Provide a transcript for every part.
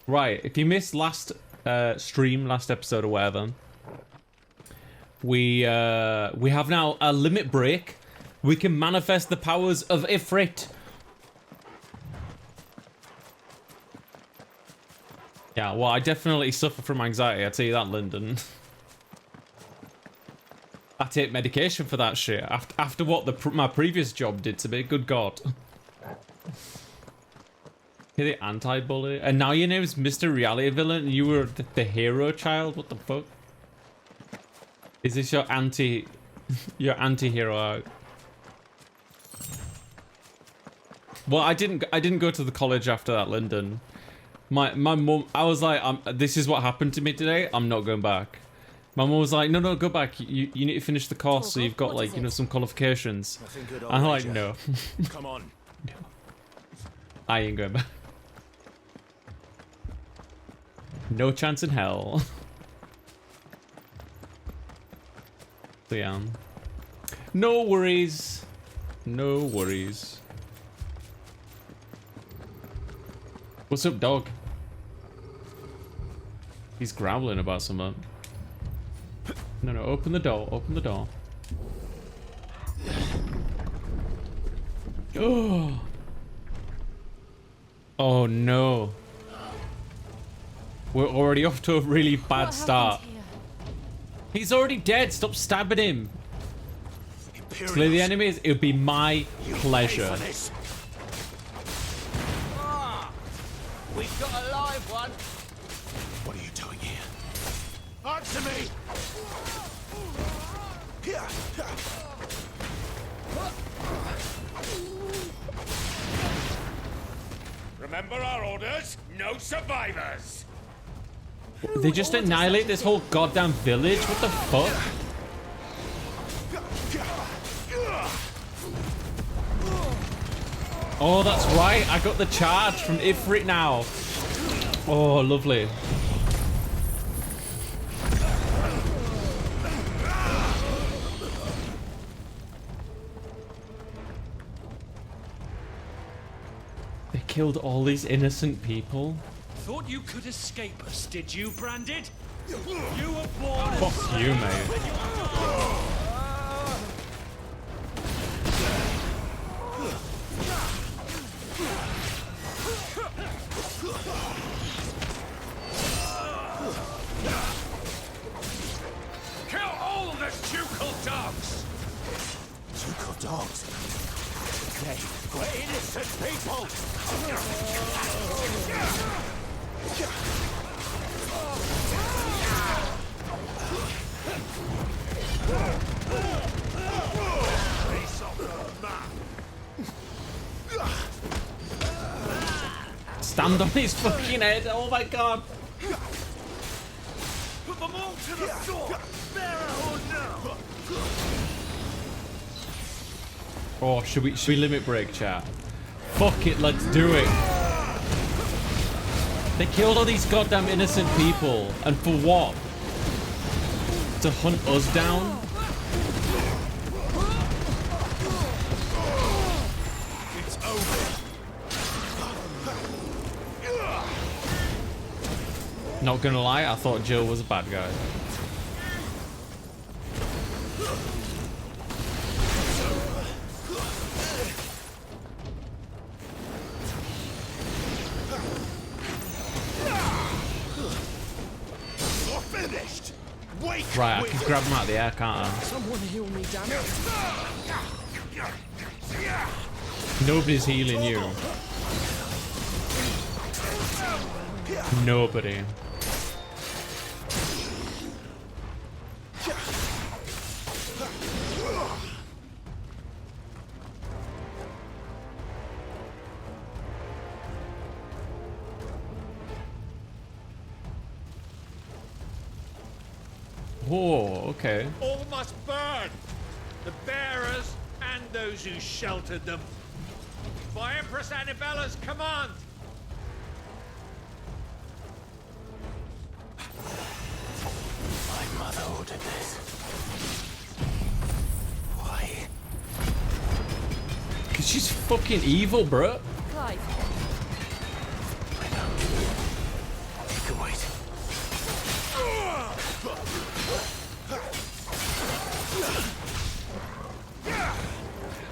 Right, if you missed last stream, last episode or whatever, we have now a limit break. We can manifest the powers of Ifrit. Yeah, well, I definitely suffer from anxiety, I'll tell you that, Lyndon. I take medication for that shit. After what my previous job did to me, good God. You're the anti-bully, and now your name's Mr. Reality Villain, and you were the hero child. What the fuck? Is this your anti-hero out? Well, I didn't go to the college after that, Lyndon. My mum, I was like, this is what happened to me today. I'm not going back. My mum was like, no, go back. You need to finish the course, so you've got like, you know, some qualifications. I'm like, no. Come on. No. I ain't going back. No chance in hell. So yeah. No worries. No worries. What's up, dog? He's growling about something. No, open the door. Open the door. Oh. Oh no. We're already off to a really bad start. He's already dead. Stop stabbing him. Slay the enemies. It would be my pleasure. We've got a live one. What are you doing here? Answer me. Remember our orders? No survivors. They just annihilate this whole goddamn village? What the fuck? Oh, that's right. I got the charge from Ifrit now. Oh, lovely. They killed all these innocent people. Thought you could escape us, did you, Branded? You were born. Fuck you, mate. Kill all the ducal dogs. Ducal dogs. We're innocent people. Stand on his fucking head. Oh my god. Put them all to the sword. Bearer or no. Oh, should we limit break, chat? Fuck it, let's do it. They killed all these goddamn innocent people, and for what? To hunt us down? It's over. Not gonna lie, I thought Jill was a bad guy. Right, I can grab him out of the air, can't I? Someone heal me, damn it. Nobody's healing you. Nobody. Oh, okay. All must burn. The bearers and those who sheltered them. By Empress Annabella's command. My mother ordered this. Why? Cause she's fucking evil, bro. Clive.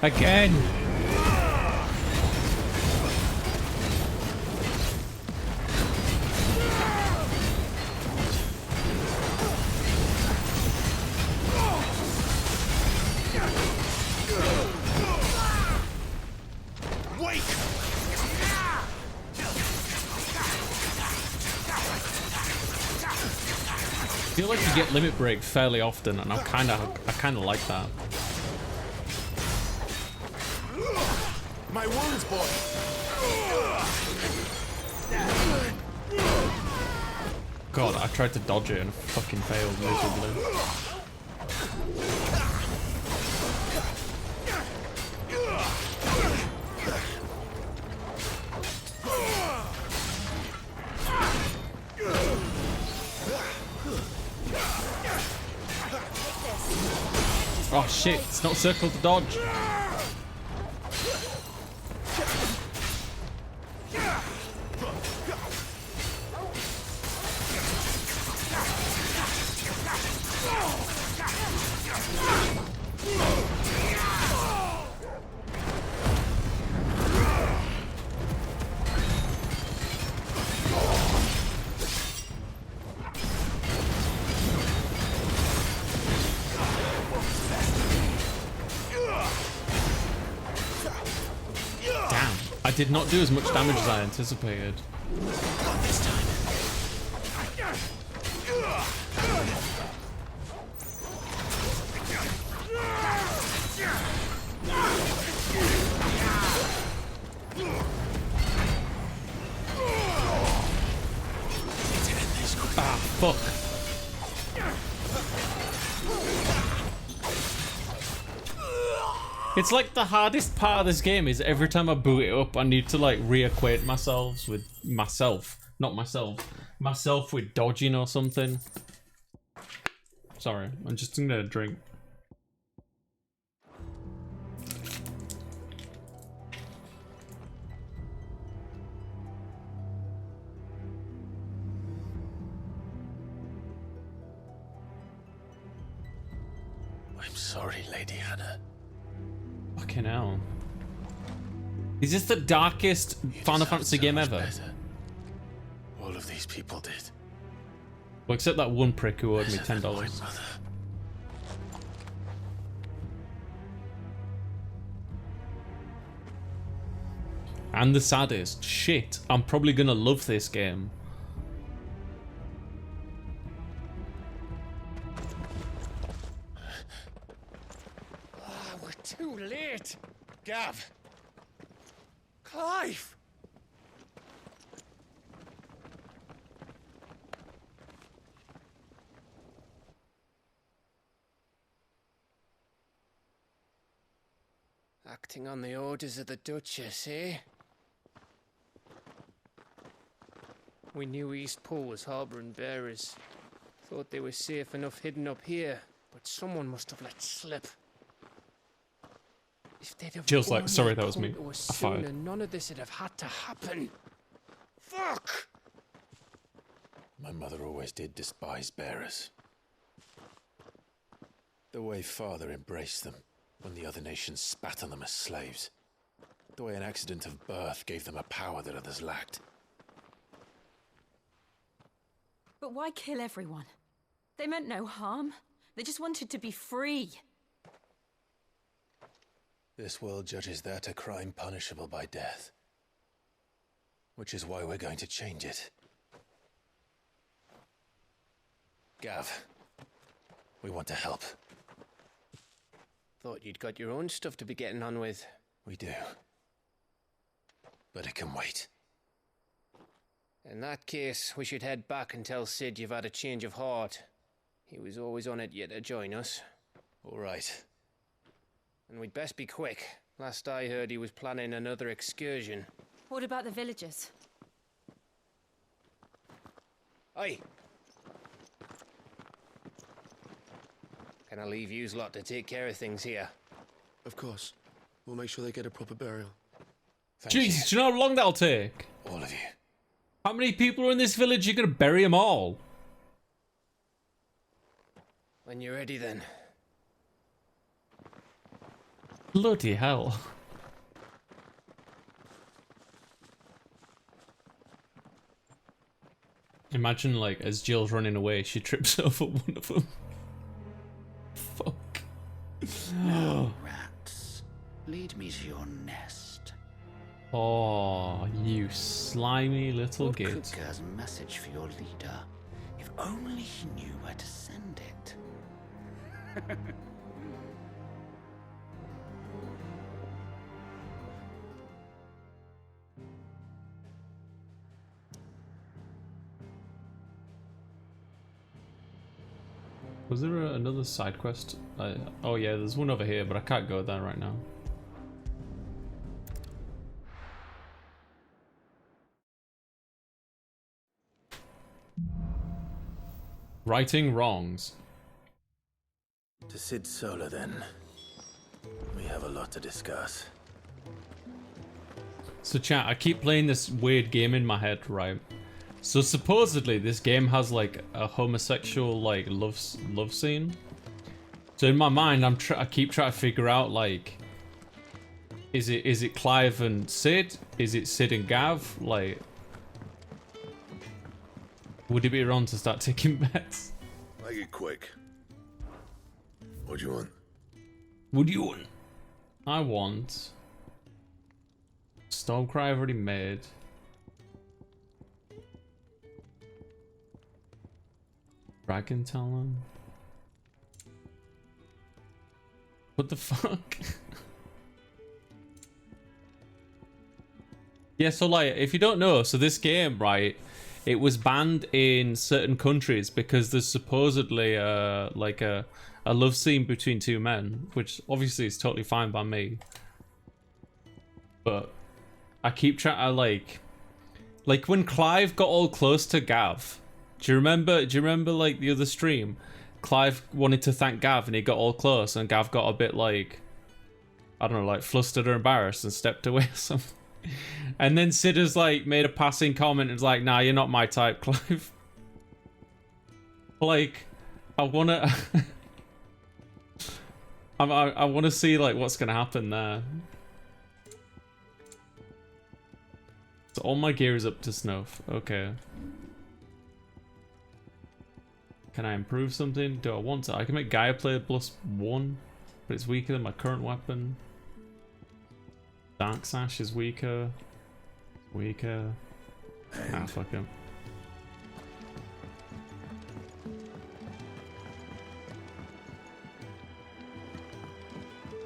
Again. Wait! I feel like you get limit break fairly often, and I kind of like that. My wounds, boy. God, I tried to dodge it and fucking failed miserably. Oh shit, it's not circle to dodge. I did not do as much damage as I anticipated. Not this time. Ah, fuck. It's like the hardest part of this game is every time I boot it up, I need to like reacquaint myself with myself with dodging or something. Sorry, I'm just gonna drink. I'm sorry, Lady Hannah. Fucking hell. Is this the darkest Final Fantasy game ever? Better. All of these people did. Well, except that one prick who owed me $10. My mother. And the saddest. Shit, I'm probably gonna love this game. We're too late. Gav. Clive. Acting on the orders of the Duchess, eh? We knew East Pool was harbouring bearers. Thought they were safe enough hidden up here, but someone must have let slip. If they'd have Jill's like, only sorry, that was come me. to us I fired. sooner, none of this would have had to happen. Fuck! My mother always did despise bearers. The way father embraced them when the other nations spat on them as slaves. The way an accident of birth gave them a power that others lacked. But why kill everyone? They meant no harm. They just wanted to be free. This world judges that a crime punishable by death. Which is why we're going to change it. Gav, we want to help. Thought you'd got your own stuff to be getting on with. We do. But it can wait. In that case, we should head back and tell Sid you've had a change of heart. He was always on it yet to join us. All right. And we'd best be quick. Last I heard, he was planning another excursion. What about the villagers? Aye. Can I leave yous lot to take care of things here? Of course. We'll make sure they get a proper burial. Thank Jesus, do you know how long that'll take? you. All of you. How many people are in this village? You're gonna bury them all. When you're ready, then. Bloody hell. Imagine, like, as Jill's running away, she trips over one of them. Fuck. Rats, lead me to your nest. Oh, you slimy little Lord git. Kupka's message for your leader. If only he knew where to send it. Was there another side quest? Oh yeah, there's one over here, but I can't go there right now. Righting wrongs. To Sid Solar, then. We have a lot to discuss. So chat, I keep playing this weird game in my head, right? So supposedly this game has like a homosexual like love scene. So in my mind, I keep trying to figure out like, is it Clive and Sid? Is it Sid and Gav? Like, would it be wrong to start taking bets? Make it quick. What do you want? Would you want? I want Stormcry I've already made. Dragon Talon. What the fuck? Yeah, so like, if you don't know, so this game, right, it was banned in certain countries because there's supposedly like a love scene between two men, which obviously is totally fine by me. But I keep trying to like when Clive got all close to Gav. Do you remember like the other stream? Clive wanted to thank Gav and he got all close and Gav got a bit like, I don't know, like flustered or embarrassed and stepped away or something. And then Sid has like made a passing comment and was like, nah, you're not my type, Clive. Like, I wanna I wanna see like what's gonna happen there. So all my gear is up to snuff. Okay. Can I improve something? Do I want to? I can make Gaia play +1, but it's weaker than my current weapon. Dark Sash is weaker. Weaker. Ah, fuck him.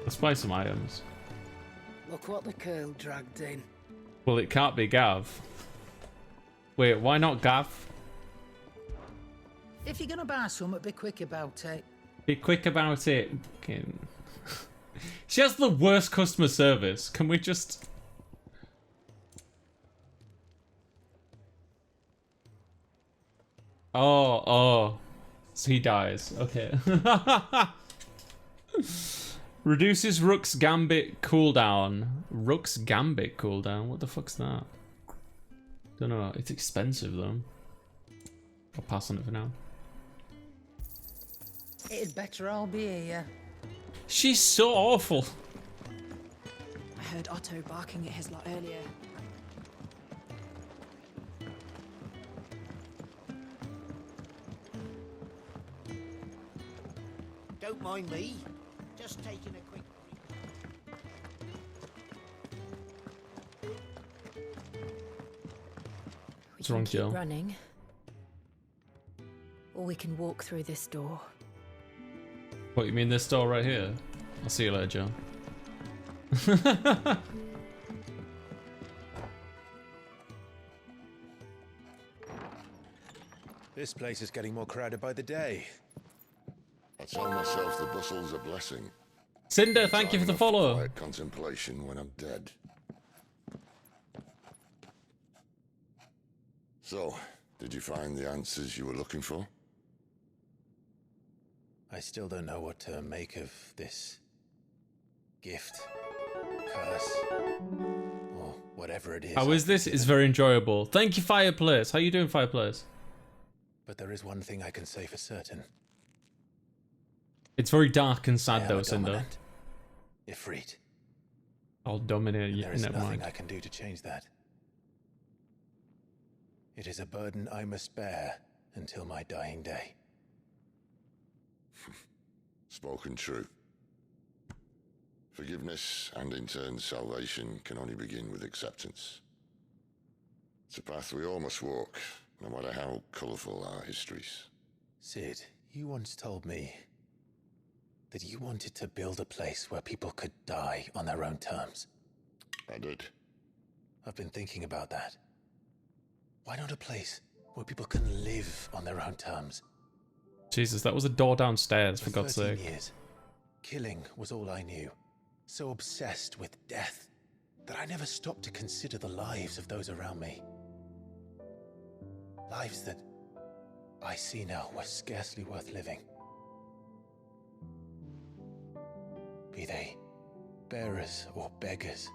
Let's buy some items. Look what the curl dragged in. Well, it can't be Gav. Wait, why not Gav? If you're gonna buy something, be quick about it. Be quick about it. She has the worst customer service. Can we just... Oh. So he dies. Okay. Reduces Rook's Gambit cooldown. Rook's Gambit cooldown? What the fuck's that? Don't know. It's expensive though. I'll pass on it for now. It'd better all be here. She's so awful. I heard Otto barking at his lot earlier. Don't mind me. Just taking a quick break. What's wrong, Keep Jill? running, or we can walk through this door. What, you mean this door right here? I'll see you later, Joe. This place is getting more crowded by the day. I tell myself the bustle's a blessing. Cinder, thank you for the follow. Quiet contemplation when I'm dead. So, did you find the answers you were looking for? I still don't know what to make of this gift, curse, or whatever it is. How is this? It's very enjoyable. Thank you, Fireplace. How you doing, Fireplace? But there is one thing I can say for certain. It's very dark and I sad am though, a Cinder. dominant. Ifrit. I'll dominate. And Yeah, there is never nothing mind. I can do to change that. It is a burden I must bear until my dying day. Spoken true. Forgiveness and in turn salvation can only begin with acceptance. It's a path we all must walk, no matter how colourful our histories. Sid, you once told me that you wanted to build a place where people could die on their own terms. I did. I've been thinking about that. Why not a place where people can live on their own terms? Jesus, that was a door downstairs, for God's 13 sake. years, killing was all I knew. So obsessed with death that I never stopped to consider the lives of those around me. Lives that I see now were scarcely worth living. Be they bearers or beggars,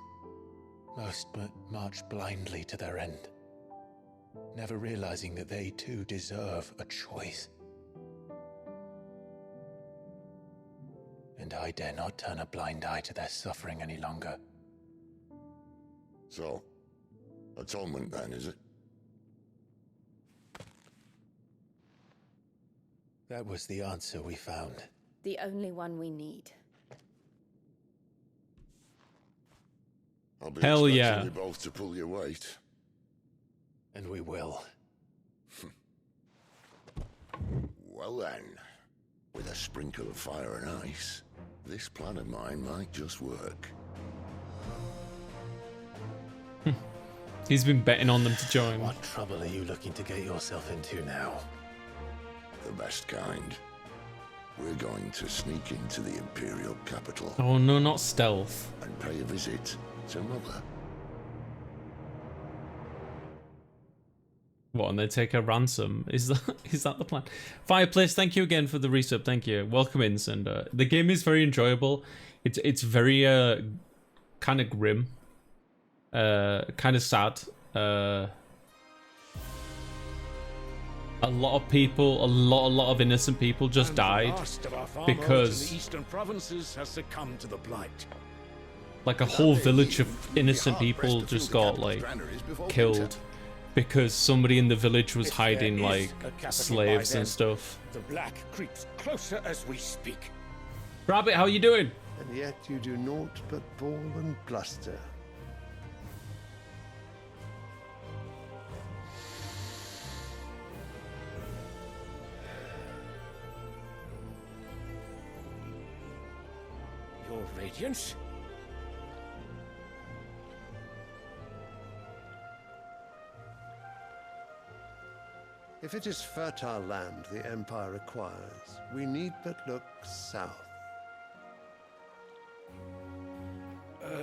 most march blindly to their end, never realizing that they too deserve a choice. And I dare not turn a blind eye to their suffering any longer. So, atonement then, is it? That was the answer we found. The only one we need. I'll be Hell expecting yeah. you both to pull your weight. And we will. Well then, with a sprinkle of fire and ice, this plan of mine might just work. He's been betting on them to join. What trouble are you looking to get yourself into now? The best kind. We're going to sneak into the Imperial capital Oh no, not stealth. and pay a visit to Mother. What, and they take a ransom? Is that the plan? Fireplace, thank you again for the resub. Thank you. Welcome in, Cinder. The game is very enjoyable. It's very kind of grim, kind of sad. A lot of people, a lot of innocent people just died because the eastern provinces has succumbed to the blight. like a whole village of innocent people just got like killed because somebody in the village was hiding like slaves and stuff. The black creeps closer as we speak. Rabbit, how you doing? And yet you do naught but bawl and bluster. Your radiance? If it is fertile land the Empire requires, we need but look south.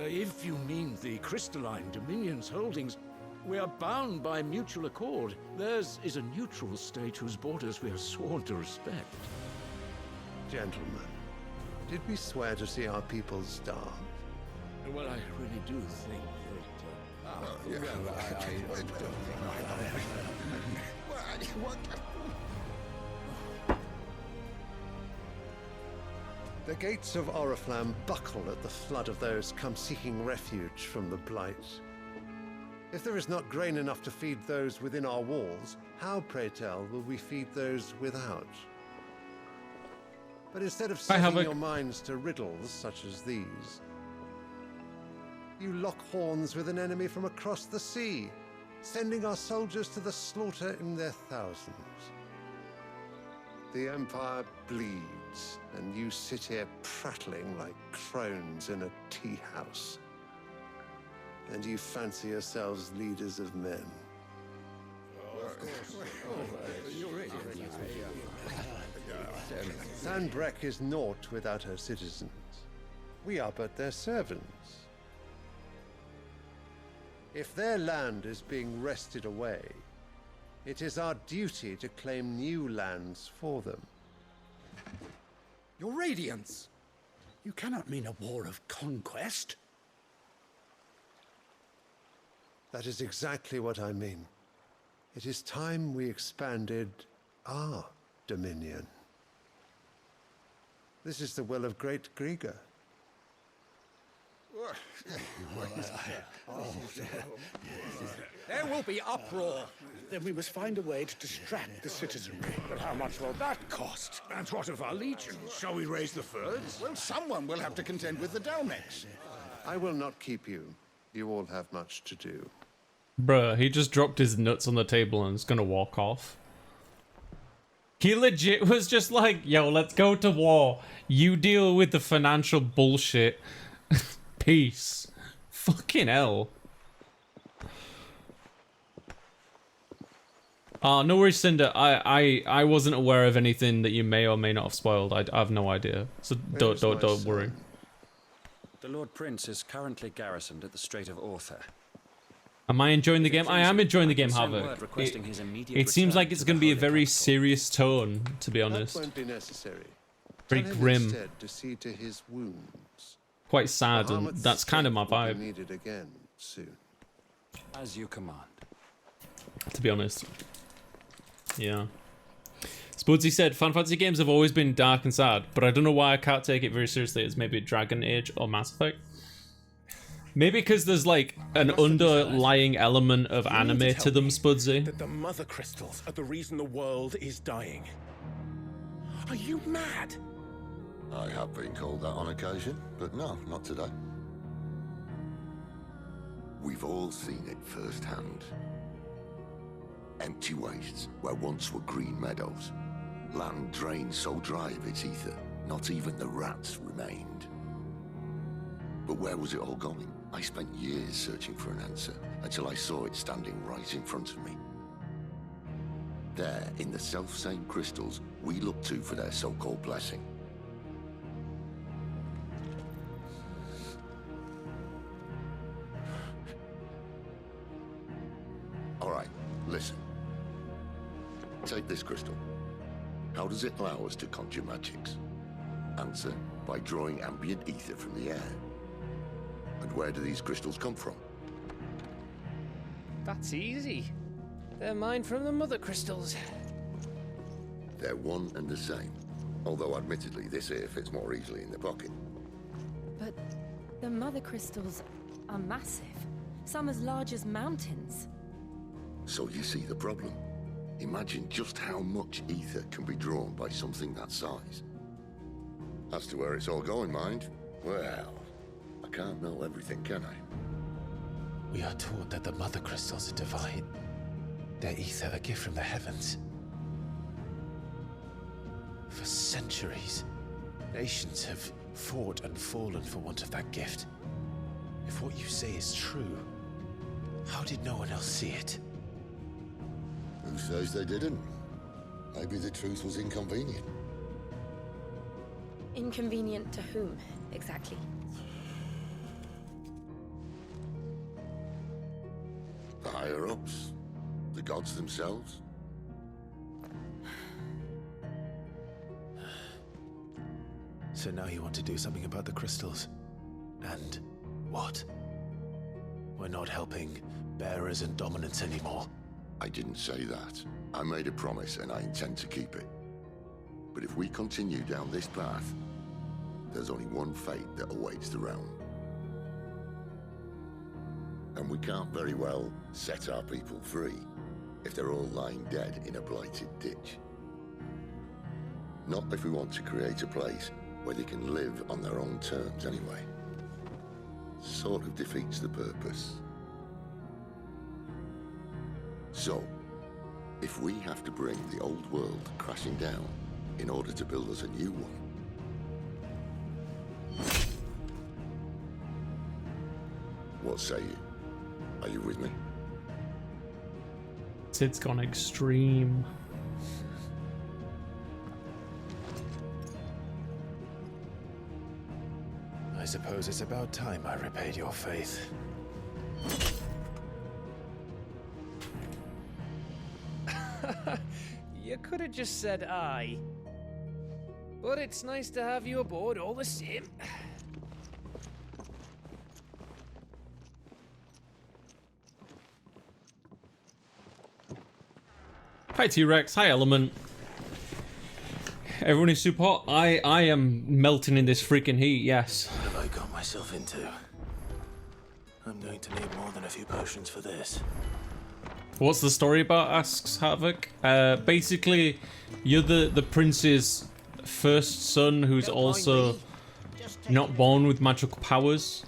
If you mean the crystalline Dominion's holdings, we are bound by mutual accord. Theirs is a neutral state whose borders we are sworn to respect. Gentlemen, did we swear to see our people starve? Well, I really do think The gates of Oriflamme buckle at the flood of those come seeking refuge from the blight. If there is not grain enough to feed those within our walls, how, pray tell, will we feed those without? But instead of setting your minds to riddles such as these, you lock horns with an enemy from across the sea, sending our soldiers to the slaughter in their thousands. The Empire bleeds, and you sit here prattling like crones in a tea house. And you fancy yourselves leaders of men. Sandbreck is naught without her citizens. We are but their servants. If their land is being wrested away, it is our duty to claim new lands for them. Your Radiance! You cannot mean a war of conquest. That is exactly what I mean. It is time we expanded our dominion. This is the will of great Grieger. There will be uproar. Then we must find a way to distract the citizenry. But how much will that cost? And what of our legions? Shall we raise the furs? Well, someone will have to contend with the Dalmex. I will not keep you. You all have much to do. Bruh, he just dropped his nuts on the table and is gonna walk off. He legit was just like, yo, let's go to war. You deal with the financial bullshit. Peace. Fucking hell. No worries, Cinder. I wasn't aware of anything that you may or may not have spoiled. I have no idea. So don't worry. The Lord Prince is currently garrisoned at the Strait of Arthur. Am I enjoying the game? I am enjoying the game, however. It seems like it's going to be a very serious tone, to be honest. That won't be necessary. Very Tell him grim. instead to see to his wounds. Quite sad, and Bahamut's that's kind of my strength will vibe, be needed again soon. As you command. to be honest. Yeah. Spudsy said, Final Fantasy games have always been dark and sad, but I don't know why I can't take it very seriously as maybe Dragon Age or Mass Effect. Maybe because there's like an underlying element of anime to them, Spudsy. That the mother crystals are the reason the world is dying. Are you mad? I have been called that on occasion, but no, not today. We've all seen it firsthand. Empty wastes where once were green meadows. Land drained so dry of its ether, not even the rats remained. But where was it all going? I spent years searching for an answer, until I saw it standing right in front of me. There, in the self-same crystals we look to for their so-called blessing. Alright, listen. Take this crystal. How does it allow us to conjure magics? Answer, by drawing ambient ether from the air. And where do these crystals come from? That's easy. They're mine from the mother crystals. They're one and the same. Although admittedly this here fits more easily in the pocket. But the mother crystals are massive. Some as large as mountains. So you see the problem. Imagine just how much ether can be drawn by something that size. As to where it's all going, mind, well, I can't know everything, can I? We are taught that the mother crystals are divine. Their ether a gift from the heavens. For centuries, nations have fought and fallen for want of that gift. If what you say is true, how did no one else see it? Who says they didn't? Maybe the truth was inconvenient. Inconvenient to whom, exactly? The higher-ups? The gods themselves? So now you want to do something about the crystals. And what? We're not helping bearers and dominants anymore. I didn't say that. I made a promise and I intend to keep it. But if we continue down this path, there's only one fate that awaits the realm. And we can't very well set our people free if they're all lying dead in a blighted ditch. Not if we want to create a place where they can live on their own terms anyway. Sort of defeats the purpose. So, if we have to bring the old world crashing down in order to build us a new one, what say you? Are you with me? Sid's gone extreme. I suppose it's about time I repaid your faith. You could have just said aye. But it's nice to have you aboard all the same. Hi T-Rex, hi Element. Everyone is super hot. I am melting in this freaking heat, yes. What have I got myself into? I'm going to need more than a few potions for this. What's the story about? Asks Havoc. Basically, you're the prince's first son, who's also not born with magical powers.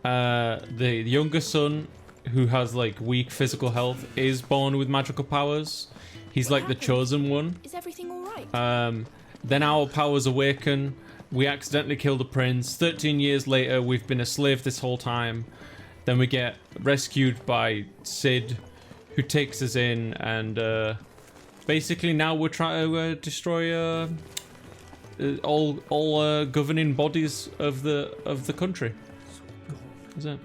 The younger son, who has like weak physical health, is born with magical powers. He's like the chosen one. Is everything all right? Then our powers awaken. We accidentally kill the prince. 13 years later, we've been a slave this whole time. Then we get rescued by Sid, who takes us in, and basically now we're trying to destroy all governing bodies of the country. Is it?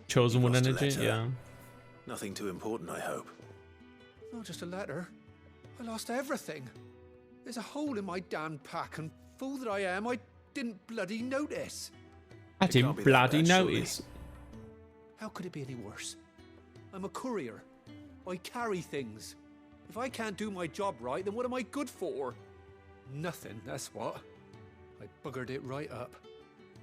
Chosen one energy, yeah. Nothing too important, I hope. Not just a letter. I lost everything. There's a hole in my damn pack, and fool that I am, I didn't bloody notice. I didn't bloody notice. How could it be any worse? I'm a courier. I carry things. If I can't do my job right, then what am I good for? Nothing, that's what. I buggered it right up.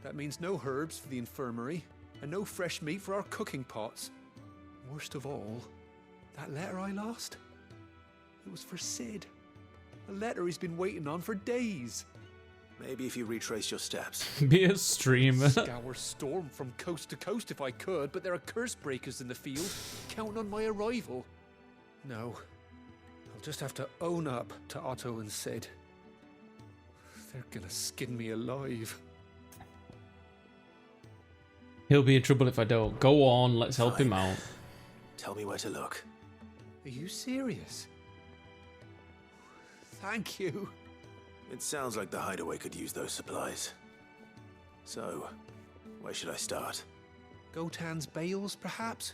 That means no herbs for the infirmary, and no fresh meat for our cooking pots. Worst of all, that letter I lost, it was for Sid. A letter he's been waiting on for days. Maybe if you retrace your steps. Be a streamer. Scour Storm from coast to coast if I could, but there are curse breakers in the field, counting on my arrival. No, I'll just have to own up to Otto and Sid. They're gonna skin me alive. He'll be in trouble if I don't. Go on, let's help him out. Tell me where to look. Are you serious? Thank you. It sounds like the hideaway could use those supplies. So, where should I start? Gotan's bales, perhaps?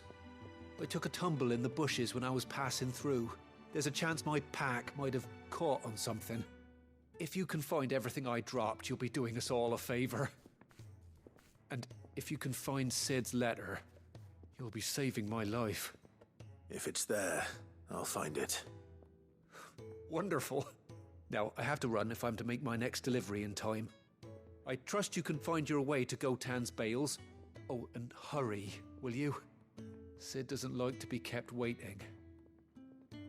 I took a tumble in the bushes when I was passing through. There's a chance my pack might have caught on something. If you can find everything I dropped, you'll be doing us all a favor. And if you can find Sid's letter, you'll be saving my life. If it's there, I'll find it. Wonderful. Now, I have to run if I'm to make my next delivery in time. I trust you can find your way to Gotan's bales. Oh, and hurry, will you? Sid doesn't like to be kept waiting. I'm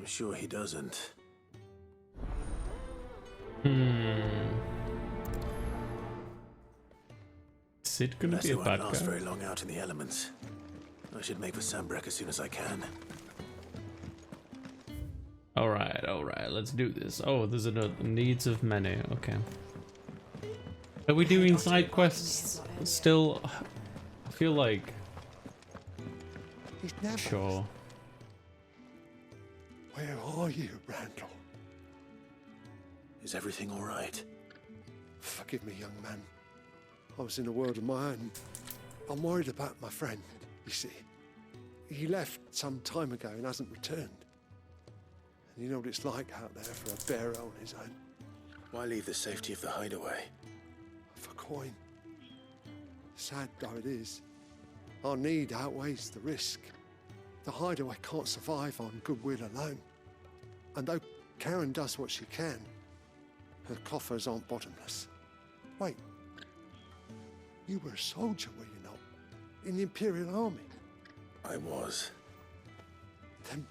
sure he doesn't. Sid gonna be a bad last guy? very long out in the elements. I should make for Sambrek as soon as I can. Alright, let's do this. Oh, there's another needs of many. Okay. Are we doing side quests still? I feel like... Sure. Where are you, Randall? Is everything all right? Forgive me, young man. I was in a world of my own. I'm worried about my friend, you see. He left some time ago and hasn't returned. And you know what it's like out there for a bearer on his own. Why leave the safety of the hideaway? For coin. Sad though it is, our need outweighs the risk. The hideaway can't survive on goodwill alone. And though Karen does what she can, her coffers aren't bottomless. Wait. You were a soldier, were you not? In the Imperial Army? I was. Then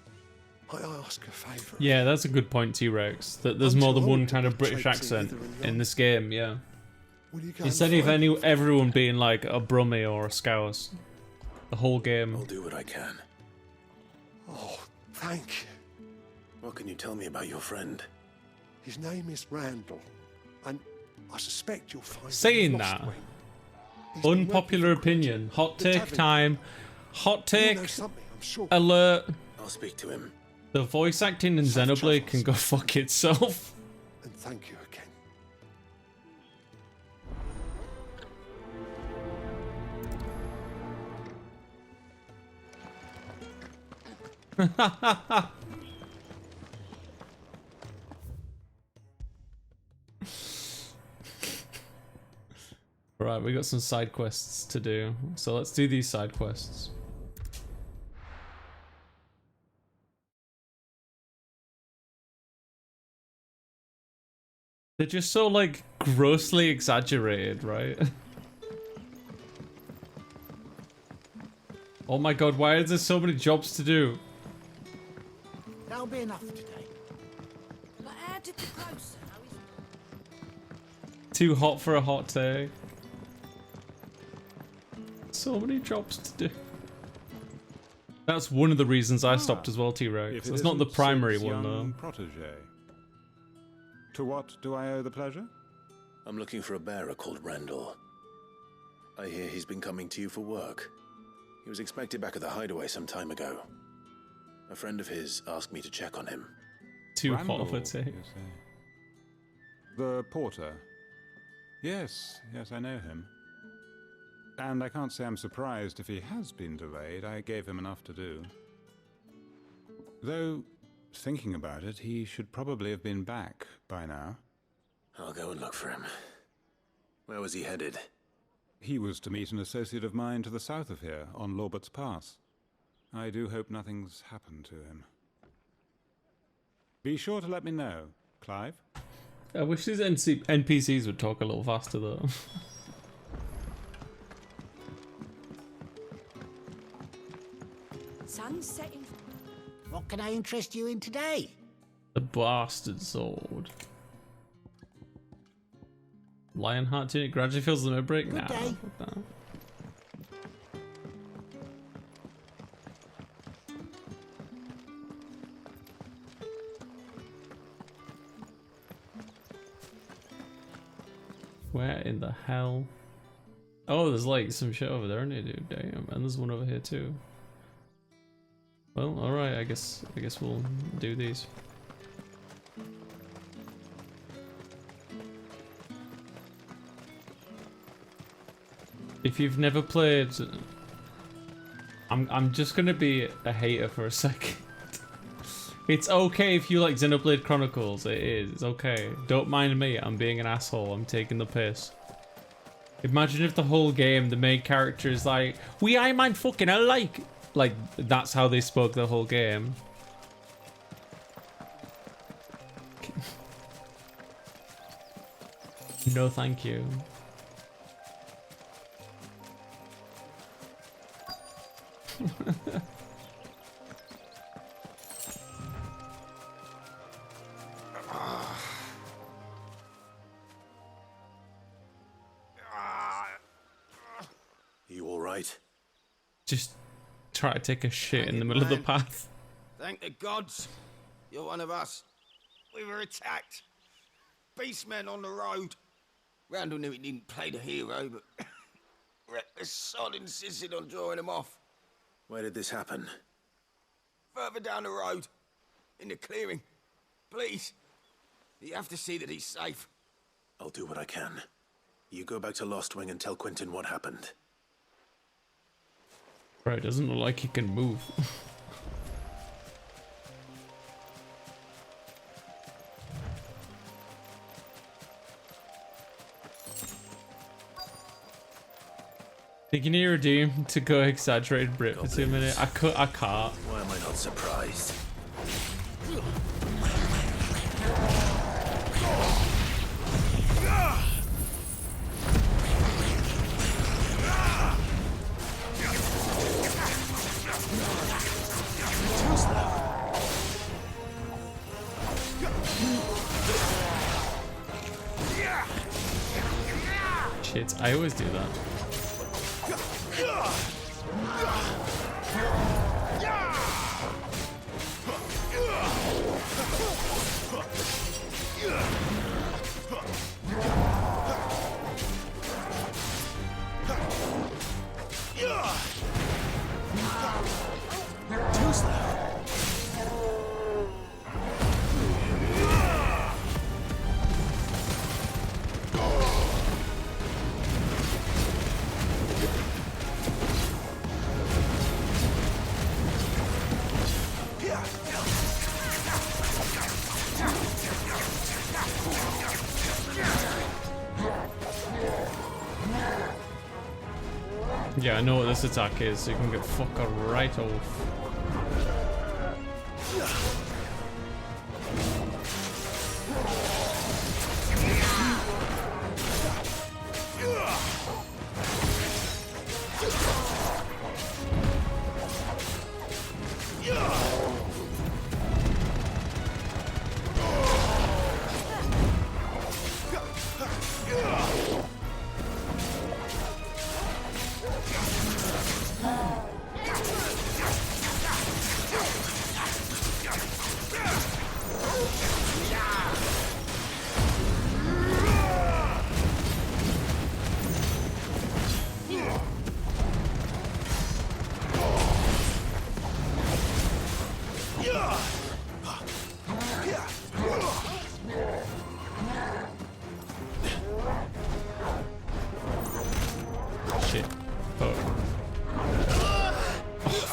I ask a favour. Yeah, that's a good point, T-Rex. That there's more than one kind of British accent in this game, yeah. Instead of everyone being like a Brummie or a Scouse. The whole game. I'll do what I can. Oh, thank you. What can you tell me about your friend? His name is Randall, and I suspect you'll find Saying that, unpopular opinion, hot take time, hot take alert. I'll speak to him. The voice acting in Xenoblade can go fuck itself. And thank you again. Right, we got some side quests to do, so let's do these side quests. They're just so like grossly exaggerated, right? Oh my god, why is there so many jobs to do? That'll be enough today. But how did the grocer know Too hot for a hot take. So many jobs to do. That's one of the reasons I stopped as well, T-Rex. It's not the primary one, though. Protege. To what do I owe the pleasure? I'm looking for a bearer called Randall. I hear he's been coming to you for work. He was expected back at the hideaway some time ago. A friend of his asked me to check on him. Too Randall, hot for take. you say? The porter. Yes, I know him. And I can't say I'm surprised if he has been delayed. I gave him enough to do. Though, thinking about it, he should probably have been back by now. I'll go and look for him. Where was he headed? He was to meet an associate of mine to the south of here, on Lorbert's Pass. I do hope nothing's happened to him. Be sure to let me know, Clive. I wish these NPCs would talk a little faster, though. Sun's setting. What can I interest you in today? The bastard sword. Lionheart tunic gradually fills the mid-break now. day. Where in the hell? Oh, there's like some shit over there, isn't it, dude? Damn, and there's one over here too. Well, all right. I guess we'll do these. If you've never played, I'm just gonna be a hater for a second. It's okay if you like Xenoblade Chronicles. It is. It's okay. Don't mind me. I'm being an asshole. I'm taking the piss. Imagine if the whole game, the main character is like, I mind fucking alike. Like, that's how they spoke the whole game. No, thank you. You all right? Just try to take a shit in the middle of the path. Thank the gods. You're one of us. We were attacked. Beastmen on the road. Randall knew he didn't play the hero, but reckless sod insisted on drawing him off. Where did this happen? Further down the road. In the clearing. Please. You have to see that he's safe. I'll do what I can. You go back to Lost Wing and tell Quentin what happened. Bro, it doesn't look like he can move. You can hear a Doom to go exaggerated Brit for 2 minutes. I can't. Why am I not surprised? Shit, I always do that. Yeah, I know what this attack is, so you can get fucker right off.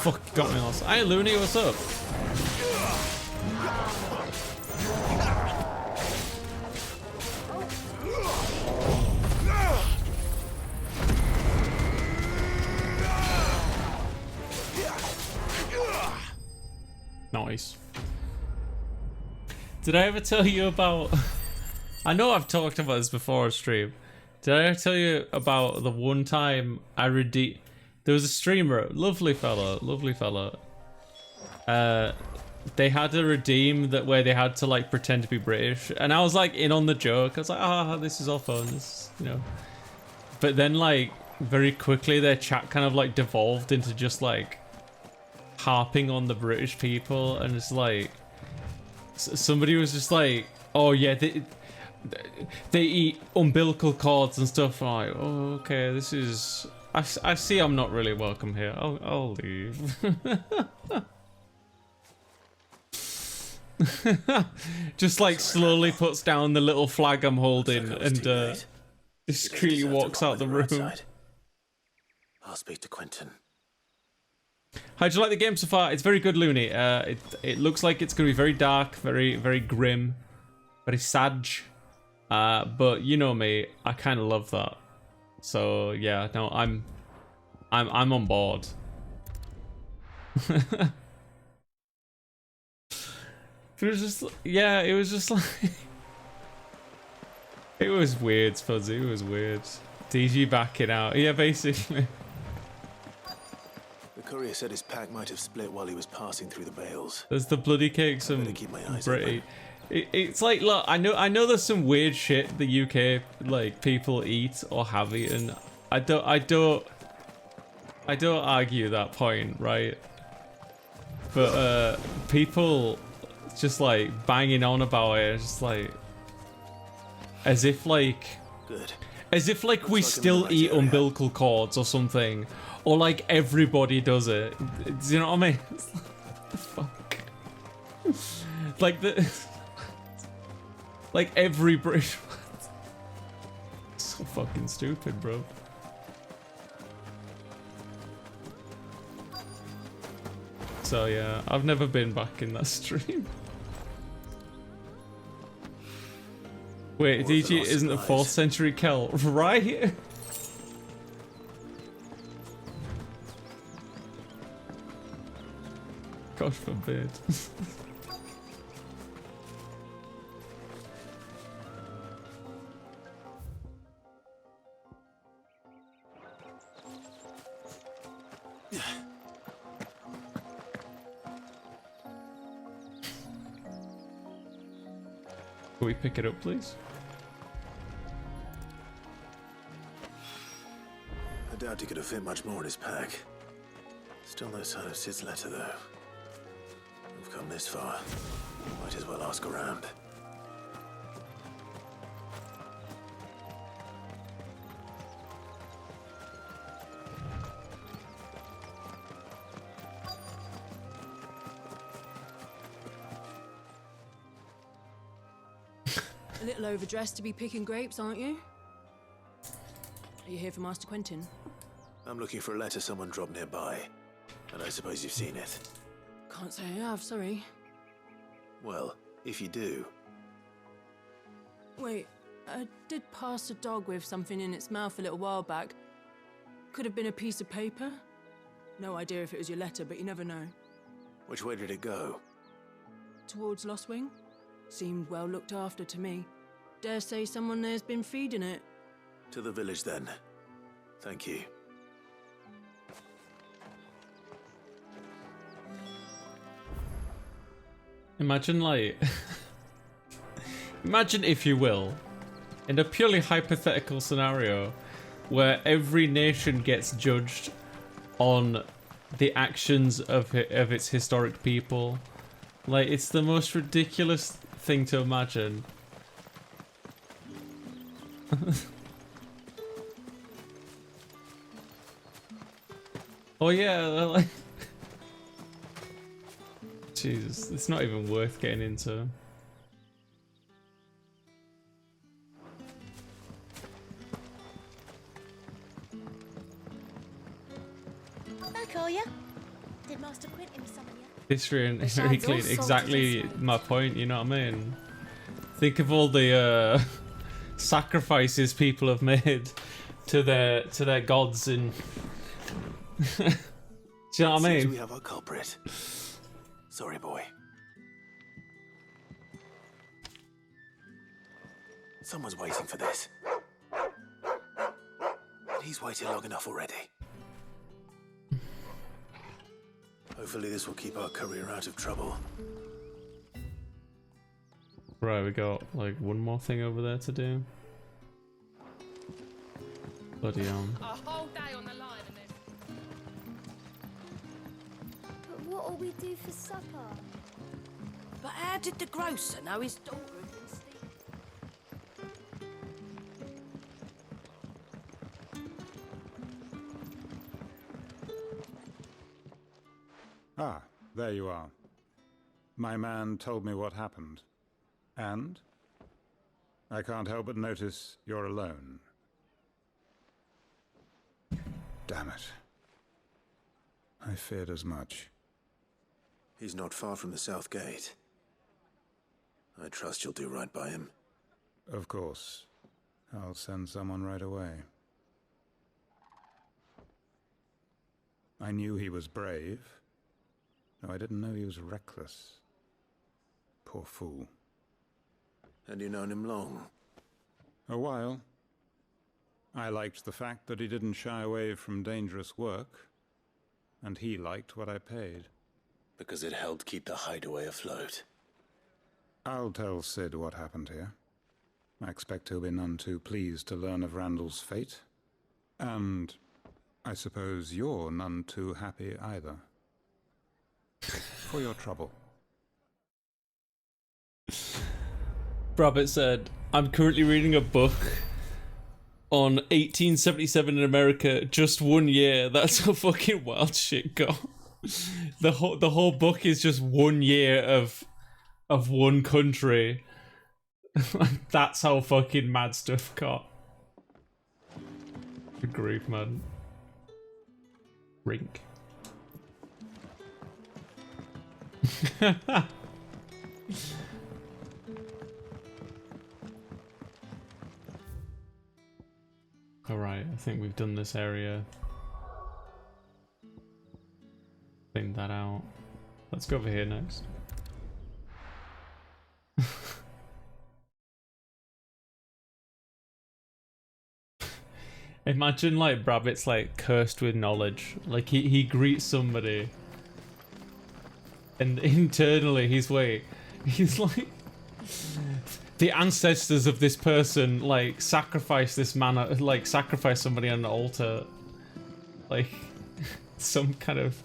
fuck got me lost. Hey, Looney, what's up? Nice. Did I ever tell you about... I know I've talked about this before on stream. Did I ever tell you about the one time I redeemed... There was a streamer, lovely fella. They had to redeem that where they had to like pretend to be British. And I was like in on the joke. I was like, ah, this is all fun, this, you know. But then like very quickly their chat kind of like devolved into just like harping on the British people, and it's like somebody was just like, oh yeah, they eat umbilical cords and stuff. I'm like, oh okay, this is I see I'm not really welcome here. I'll leave. Just like slowly puts down the little flag I'm holding and discreetly walks out the room. I'll speak to Quentin. How'd you like the game so far? It's very good, Looney. It looks like it's gonna be very dark, very grim, very sad. But you know me, I kind of love that. So yeah, no, I'm on board. It was just, yeah, it was just like, it was weird, Fuzzy. It was weird. DG backing out, yeah, basically. The courier said his pack might have split while he was passing through the bales. There's the bloody cakes and Britty. It's like, look, I know there's some weird shit the UK like people eat or have eaten. I don't argue that point, right? But people just like banging on about it, just like as if like we still eat umbilical cords or something, or like everybody does it. Do you know what I mean? What the fuck? Like every British. So fucking stupid, bro. So yeah, I've never been back in that stream. Wait, DG isn't a 4th century Celt, right? Gosh forbid. Can we pick it up, please? I doubt he could have fit much more in his pack. Still no sign of Sid's letter, though. We've come this far. Might as well ask around. A little overdressed to be picking grapes, aren't you? Are you here for Master Quentin? I'm looking for a letter someone dropped nearby. And I suppose you've seen it. Can't say I have, sorry. Well, if you do... Wait, I did pass a dog with something in its mouth a little while back. Could have been a piece of paper. No idea if it was your letter, but you never know. Which way did it go? Towards Lost Wing? Seemed well looked after to me. Dare say someone there's been feeding it. To the village, then. Thank you. Imagine, like... Imagine, if you will, in a purely hypothetical scenario where every nation gets judged on the actions of its historic people. Like, it's the most ridiculous thing to imagine. Oh yeah, like... Jesus, it's not even worth getting into. I call ya. Did Master Quentin summon you? History and Besides very all clean. sorts Exactly of my point, you know what I mean? Think of all the sacrifices people have made to their gods in do you know what I Seems mean? we have our culprit. Sorry, boy. Someone's waiting for this. He's waited long enough already. Hopefully this will keep our courier out of trouble. Right, we got like one more thing over there to do. Bloody hell. A whole day on the line and then... But what'll we do for supper? But how did the grocer know his daughter had been stealing? Ah, there you are. My man told me what happened. And? I can't help but notice you're alone. Damn it. I feared as much. He's not far from the south gate. I trust you'll do right by him. Of course. I'll send someone right away. I knew he was brave, though I didn't know he was reckless. Poor fool. And you known him long? A while. I liked the fact that he didn't shy away from dangerous work, and he liked what I paid. Because it helped keep the hideaway afloat. I'll tell Sid what happened here. I expect he'll be none too pleased to learn of Randall's fate. And I suppose you're none too happy either. For your trouble. Robert said, I'm currently reading a book on 1877 in America, just 1 year. That's how fucking wild shit got. The whole book is just 1 year of one country. That's how fucking mad stuff got. Good grief, man. Rink. Alright, I think we've done this area. Clean that out. Let's go over here next. Imagine like Brabbit's like cursed with knowledge. Like he greets somebody and internally he's like the ancestors of this person like sacrifice this man, like sacrifice somebody on an altar, like some kind of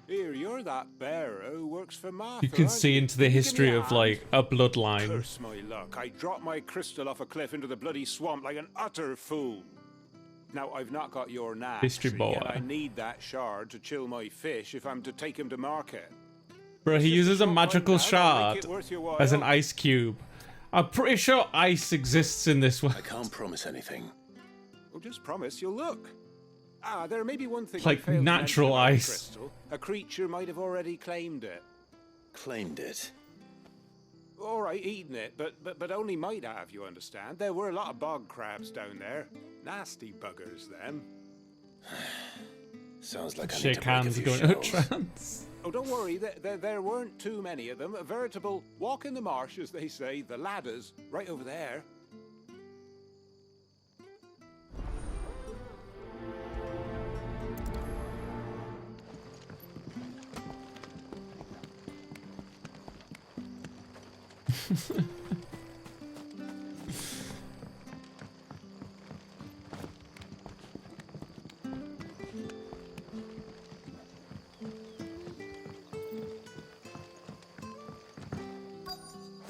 Here, you're that bearer who works for Martha. you can see into the history of like a bloodline. Curse my luck! I dropped my crystal off a cliff into the bloody swamp like an utter fool. Now I've not got your knack, History boy. and I need that shard to chill my fish if I'm to take him to market. Bro, he uses a magical shard make it worth your while. as an ice cube. I'm pretty sure ice exists in this one. I can't promise anything. Well, just promise you'll look. Ah, there may be one thing. Like I failed to natural mention about the ice. crystal. A creature might have already claimed it. Claimed it? All right, eaten it, but only might have, you understand. There were a lot of bog crabs down there. Nasty buggers, them. Sounds like I need Shake to break a hands few going to shells. trance. Oh, don't worry, there weren't too many of them. A veritable walk in the marsh, as they say, the ladders, right over there.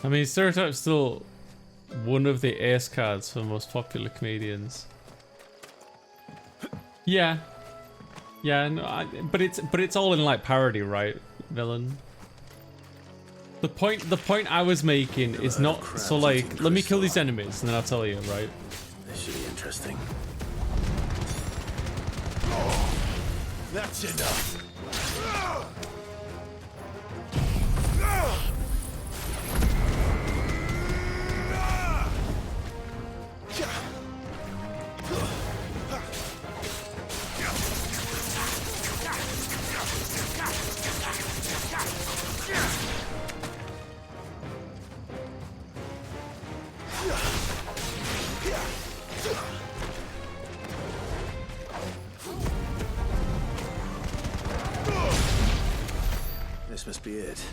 I mean, Stereotype's still one of the ace cards for most popular comedians. Yeah, yeah, no, but it's all in like parody, right, villain? The point I was making is not so like let me kill these enemies and then I'll tell you, right? This should be interesting. That's enough. This must be it.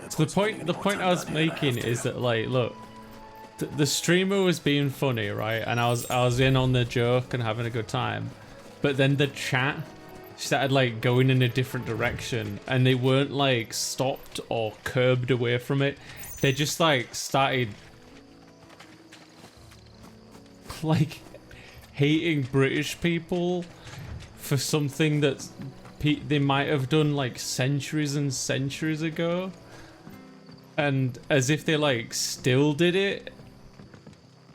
So the point I was making is that, like, look, the streamer was being funny, right? And I was in on the joke and having a good time, but then the chat started like going in a different direction, and they weren't like stopped or curbed away from it. They just like started like hating British people for something that they might have done like centuries and centuries ago, and as if they like still did it.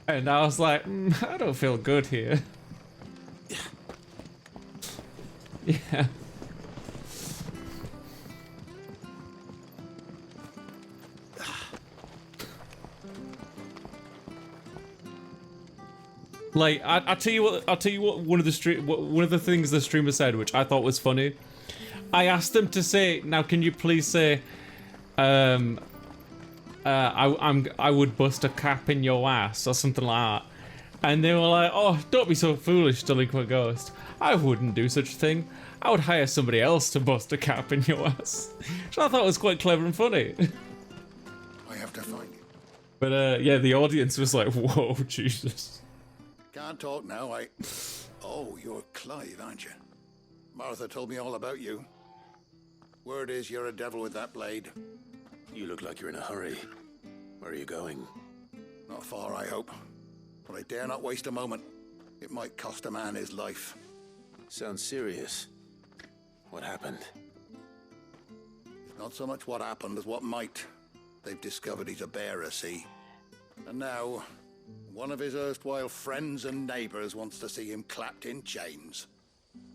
And I was like, I don't feel good here. Yeah. Like, I'll tell you what one of the things the streamer said, which I thought was funny. I asked them to say, now can you please say, I would bust a cap in your ass or something like that. And they were like, oh, don't be so foolish, Delinquent Ghost. I wouldn't do such a thing. I would hire somebody else to bust a cap in your ass. Which I thought was quite clever and funny. I have to find you. But yeah, the audience was like, whoa, Jesus. Can't talk now, Oh, you're Clive, aren't you? Martha told me all about you. Word is you're a devil with that blade. You look like you're in a hurry. Where are you going? Not far, I hope. But I dare not waste a moment. It might cost a man his life. Sounds serious. What happened? Not so much what happened as what might. They've discovered he's a bearer, see? And now, one of his erstwhile friends and neighbors wants to see him clapped in chains.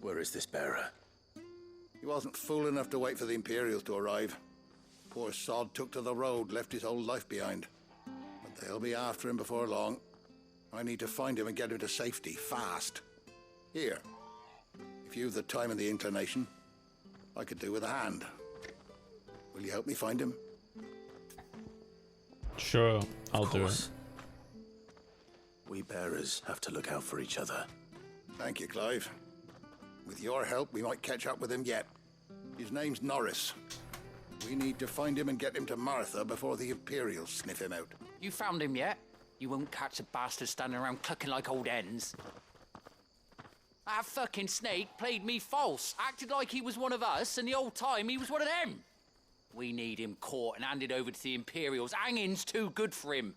Where is this bearer? He wasn't fool enough to wait for the Imperials to arrive. Poor sod took to the road, left his whole life behind. But they'll be after him before long. I need to find him and get him to safety, fast. Here, if you've the time and the inclination, I could do with a hand. Will you help me find him? Sure, I'll do it. We bearers have to look out for each other. Thank you, Clive. With your help, we might catch up with him yet. His name's Norris. We need to find him and get him to Martha before the Imperials sniff him out. You found him yet? You won't catch a bastard standing around clucking like old hens. That fucking snake played me false, acted like he was one of us, and the whole time he was one of them. We need him caught and handed over to the Imperials. Hanging's too good for him.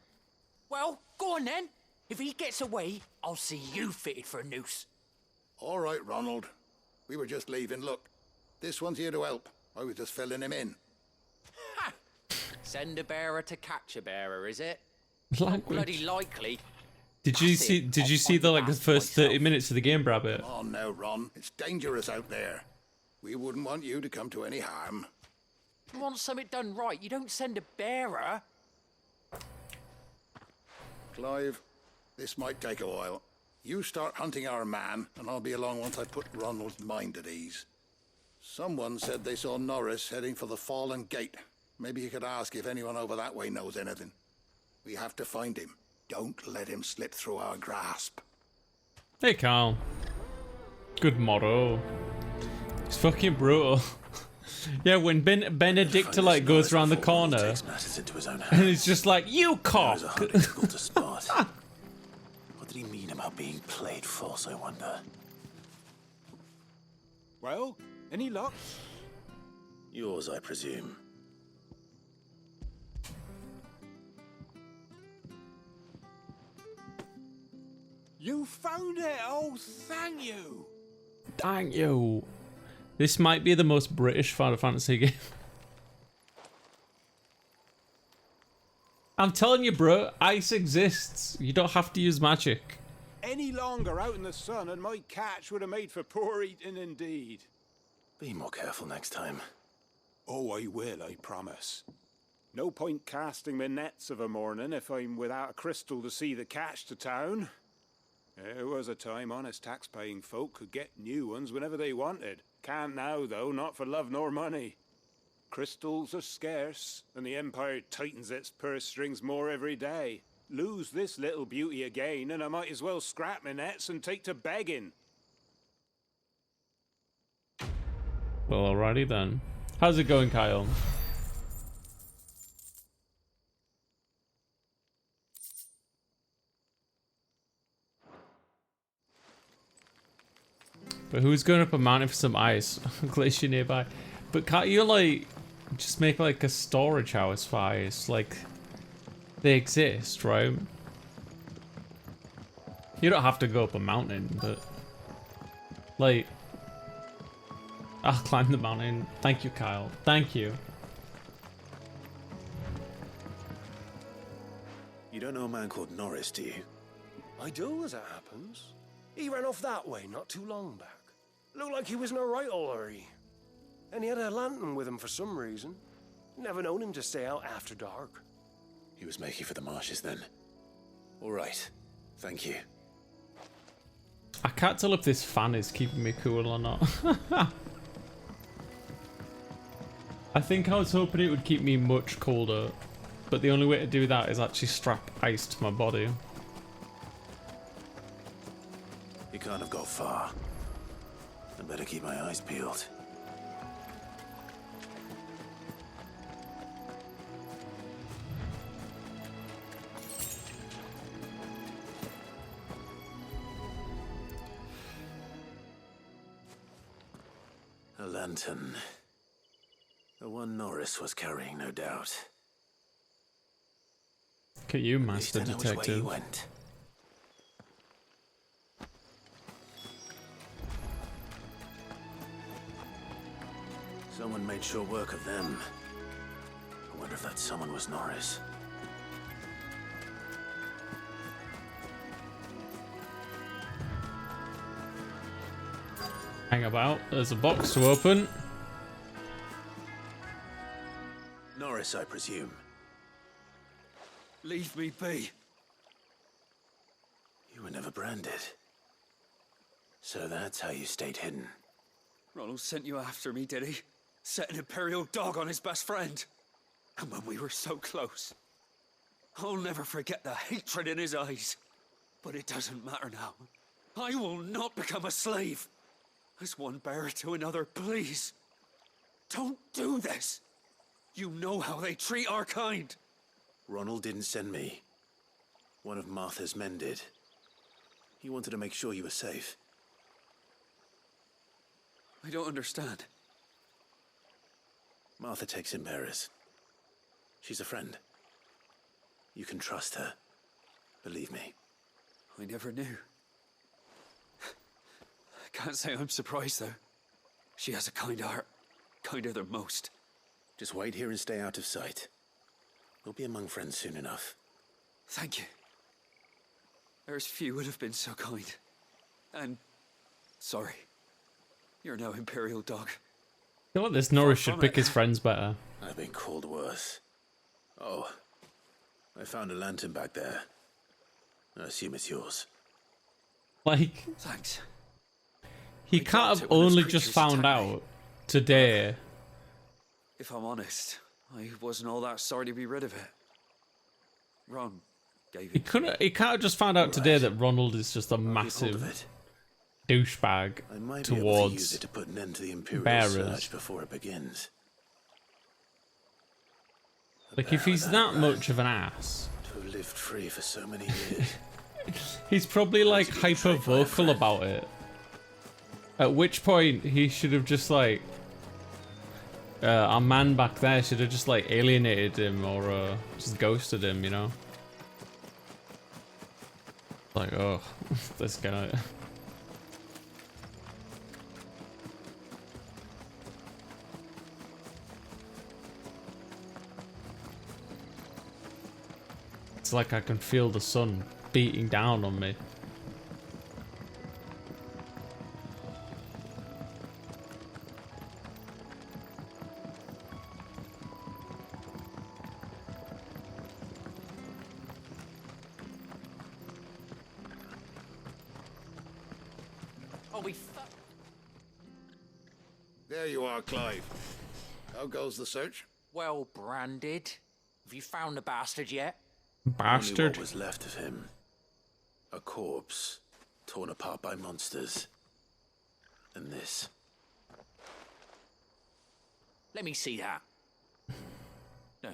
Well, go on then. If he gets away, I'll see you fitted for a noose. All right, Ronald. We were just leaving. Look, this one's here to help. I was just filling him in. Ha! Send a bearer to catch a bearer, is it? Language. Bloody likely. Did you see the first 30 minutes of the game, Rabbit? Come on now, Ron. It's dangerous out there. We wouldn't want you to come to any harm. You want something done right, you don't send a bearer. Clive, this might take a while. You start hunting our man, and I'll be along once I put Ronald's mind at ease. Someone said they saw Norris heading for the Fallen Gate. Maybe you could ask if anyone over that way knows anything. We have to find him. Don't let him slip through our grasp. Hey, Carl. Good motto. It's fucking brutal. Yeah, when Benedicta like goes around the corner, and he's just like, "You cock." Difficult to spot. What did he mean about being played false, I wonder? Well, any luck? Yours, I presume. You found it! Oh, thank you! Thank you. This might be the most British Final Fantasy game. I'm telling you, bro, ice exists. You don't have to use magic. any longer out in the sun and my catch would have made for poor eating indeed. Be more careful next time. Oh, I will, I promise. No point casting my nets of a morning if I'm without a crystal to see the catch to town. There was a time honest tax-paying folk could get new ones whenever they wanted. Can't now, though, not for love nor money. Crystals are scarce, and the Empire tightens its purse strings more every day. Lose this little beauty again, and I might as well scrap my nets and take to begging. Well, alrighty then. How's it going, Kyle? But who's going up a mountain for some ice? Glacier nearby. But can't you, like, just make, like, a storage house for ice? Like, they exist, right? You don't have to go up a mountain, but... Like... I'll climb the mountain. Thank you, Kyle. Thank you. You don't know a man called Norris, do you? I do, as it happens. He ran off that way not too long back. Looked like he was in a right old hurry. And he had a lantern with him for some reason. Never known him to stay out after dark. He was making for the marshes then. All right. Thank you. I can't tell if this fan is keeping me cool or not. I think I was hoping it would keep me much colder, but the only way to do that is actually strap ice to my body. He can't have got far. I'd better keep my eyes peeled. A lantern. The one Norris was carrying, no doubt. Look at you, Master At least I know which way he Detective. went. Someone made short work of them. I wonder if that someone was Norris. Hang about. There's a box to open. Norris, I presume. Leave me be. You were never branded. So that's how you stayed hidden. Ronald sent you after me, did he? Set an Imperial dog on his best friend. And when we were so close. I'll never forget the hatred in his eyes. But it doesn't matter now. I will not become a slave. As one bearer to another, please. Don't do this. You know how they treat our kind. Ronald didn't send me. One of Martha's men did. He wanted to make sure you were safe. I don't understand. Martha takes in bearers. She's a friend. You can trust her. Believe me. I never knew. I can't say I'm surprised, though. She has a kind heart. Kinder than most. Just wait here and stay out of sight. We'll be among friends soon enough. Thank you. There's few would have been so kind. And... sorry. You're no Imperial dog. You know what? This Norris should pick his friends better. I've been called worse. Oh. I found a lantern back there. I assume it's yours. Like... Thanks. He can't have only just found out today. If I'm honest, I wasn't all that sorry to be rid of it. Ron gave it. He can't have just found out today that Ronald is just a massive douchebag I might be able to use towards it to put an end to the Imperial bearers. search before it begins. Like, if he's that much of an ass, To have lived free for so many years. he's probably like hyper vocal about it. At which point he should have just like our man back there should have just like alienated him or just ghosted him, you know? Like, oh, this guy. It's like I can feel the sun beating down on me. I'll be fucked. There you are, Clive. How goes the search? Well branded. Have you found the bastard yet? Only Bastard. what was left of him. A corpse, torn apart by monsters. And this. Let me see that. No.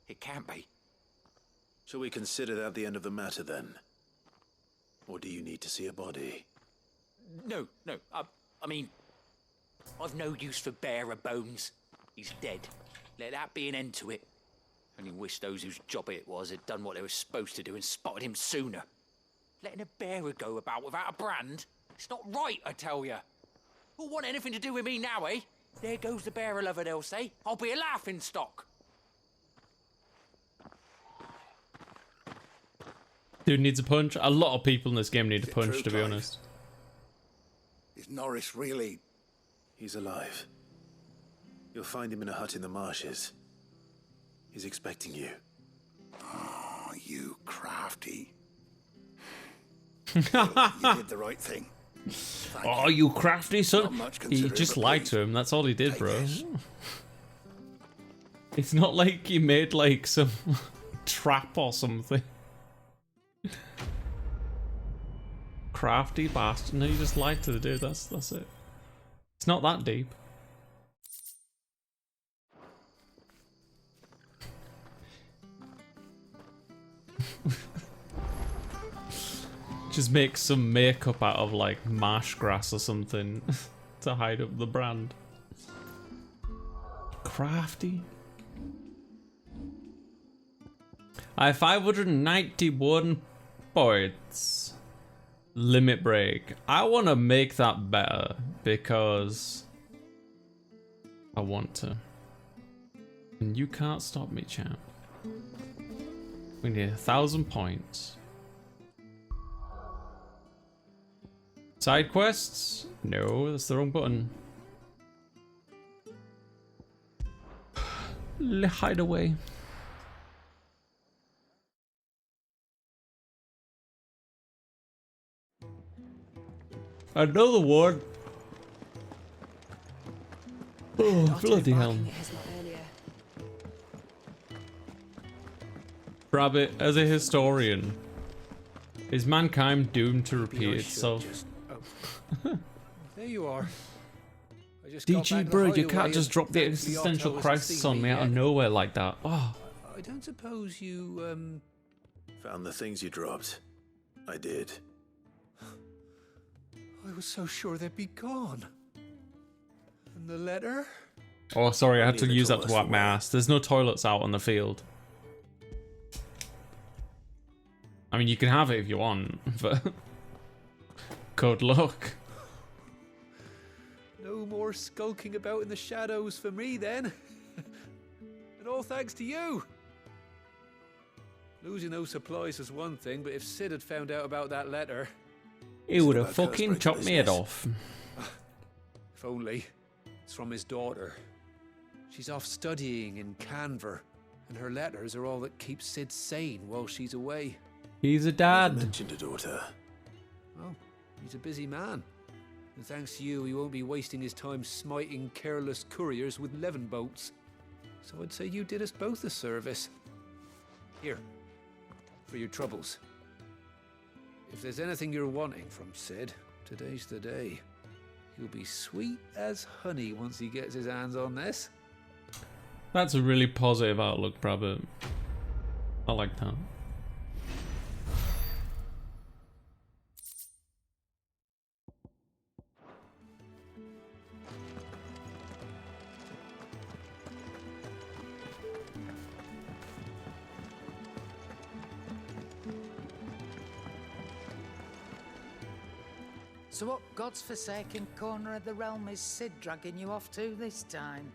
It can't be. Shall we consider that the end of the matter then? Or do you need to see a body? No. I mean, I've no use for bearer bones. He's dead. Let that be an end to it. Only wish those whose job it was had done what they were supposed to do and spotted him sooner. Letting a bearer go about without a brand? It's not right, I tell you. Who'll want anything to do with me now, eh? There goes the bearer lover, they'll say. I'll be a laughing stock. Dude needs a punch. A lot of people in this game need a punch, true, to be Clive? honest. Is Norris really... He's alive. You'll find him in a hut in the marshes. He's expecting you. Oh, you crafty. You did the right thing. Oh, you crafty son! Not much He considering, just but lied please, to him. That's all he did, take bro. this. It's not like he made like some trap or something. Crafty bastard. No, you just lied to the dude. That's it. It's not that deep. Just make some makeup out of like marsh grass or something to hide up the brand. Crafty. I have 591 points. Limit break. I want to make that better because I want to. And you can't stop me, champ. We need 1,000 points. Side quests? No, that's the wrong button. Hide away. Another one. Oh, bloody hell. Rabbit, as a historian, is mankind doomed to repeat itself? There you are. I just got back DG, the bro, you hideaway can't just and drop the thanked the existential Otto as crisis seen on me out of yet. nowhere like that. Oh. I don't suppose you, Found the things you dropped. I did. I was so sure they'd be gone. And the letter? Oh, sorry, I had to Neither use that told to us wipe my ass. There's no toilets out on the field. I mean, you can have it if you want, but good luck. No more skulking about in the shadows for me then. And all thanks to you. Losing those supplies was one thing, but if Sid had found out about that letter... He would have fucking chopped me head off. If only. It's from his daughter. She's off studying in Canver, and her letters are all that keeps Sid sane while she's away. He's a dad. Mentioned a daughter. Well, he's a busy man. And thanks to you, he won't be wasting his time smiting careless couriers with levin boats. So I'd say you did us both a service. Here, for your troubles. If there's anything you're wanting from Sid, today's the day. He'll be sweet as honey once he gets his hands on this. That's a really positive outlook, Brabham. I like that. So what God's forsaken corner of the realm is Sid dragging you off to this time?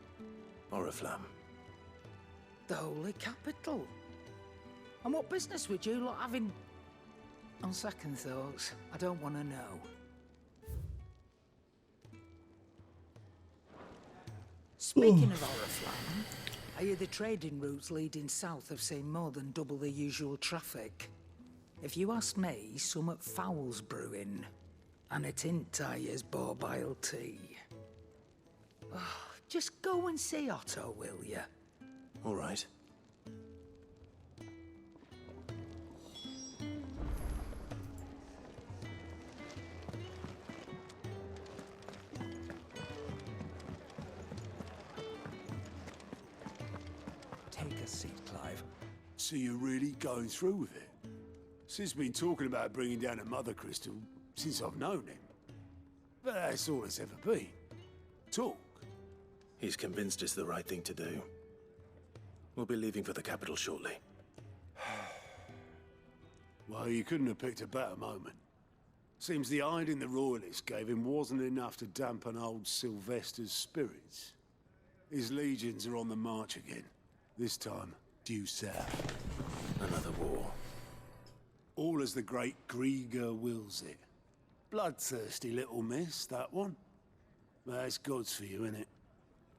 Oriflamme. The Holy Capital. And what business would you lot having? On second thoughts, I don't want to know. Speaking of Oriflamme, I hear the trading routes leading south have seen more than double the usual traffic. If you ask me, somewhat foul's brewing. And a Tintaya's borbile tea. Oh, just go and see Otto, will you? All right. Take a seat, Clive. So you're really going through with it? Sid's been talking about bringing down a mother crystal since I've known him. But that's all it's ever been. Talk. He's convinced it's the right thing to do. We'll be leaving for the capital shortly. Well, you couldn't have picked a better moment. Seems the hiding the royalists gave him wasn't enough to dampen old Sylvester's spirits. His legions are on the march again. This time, due south. Another war. All as the great Grieger wills it. Bloodthirsty little miss, that one. That's God's for you, innit?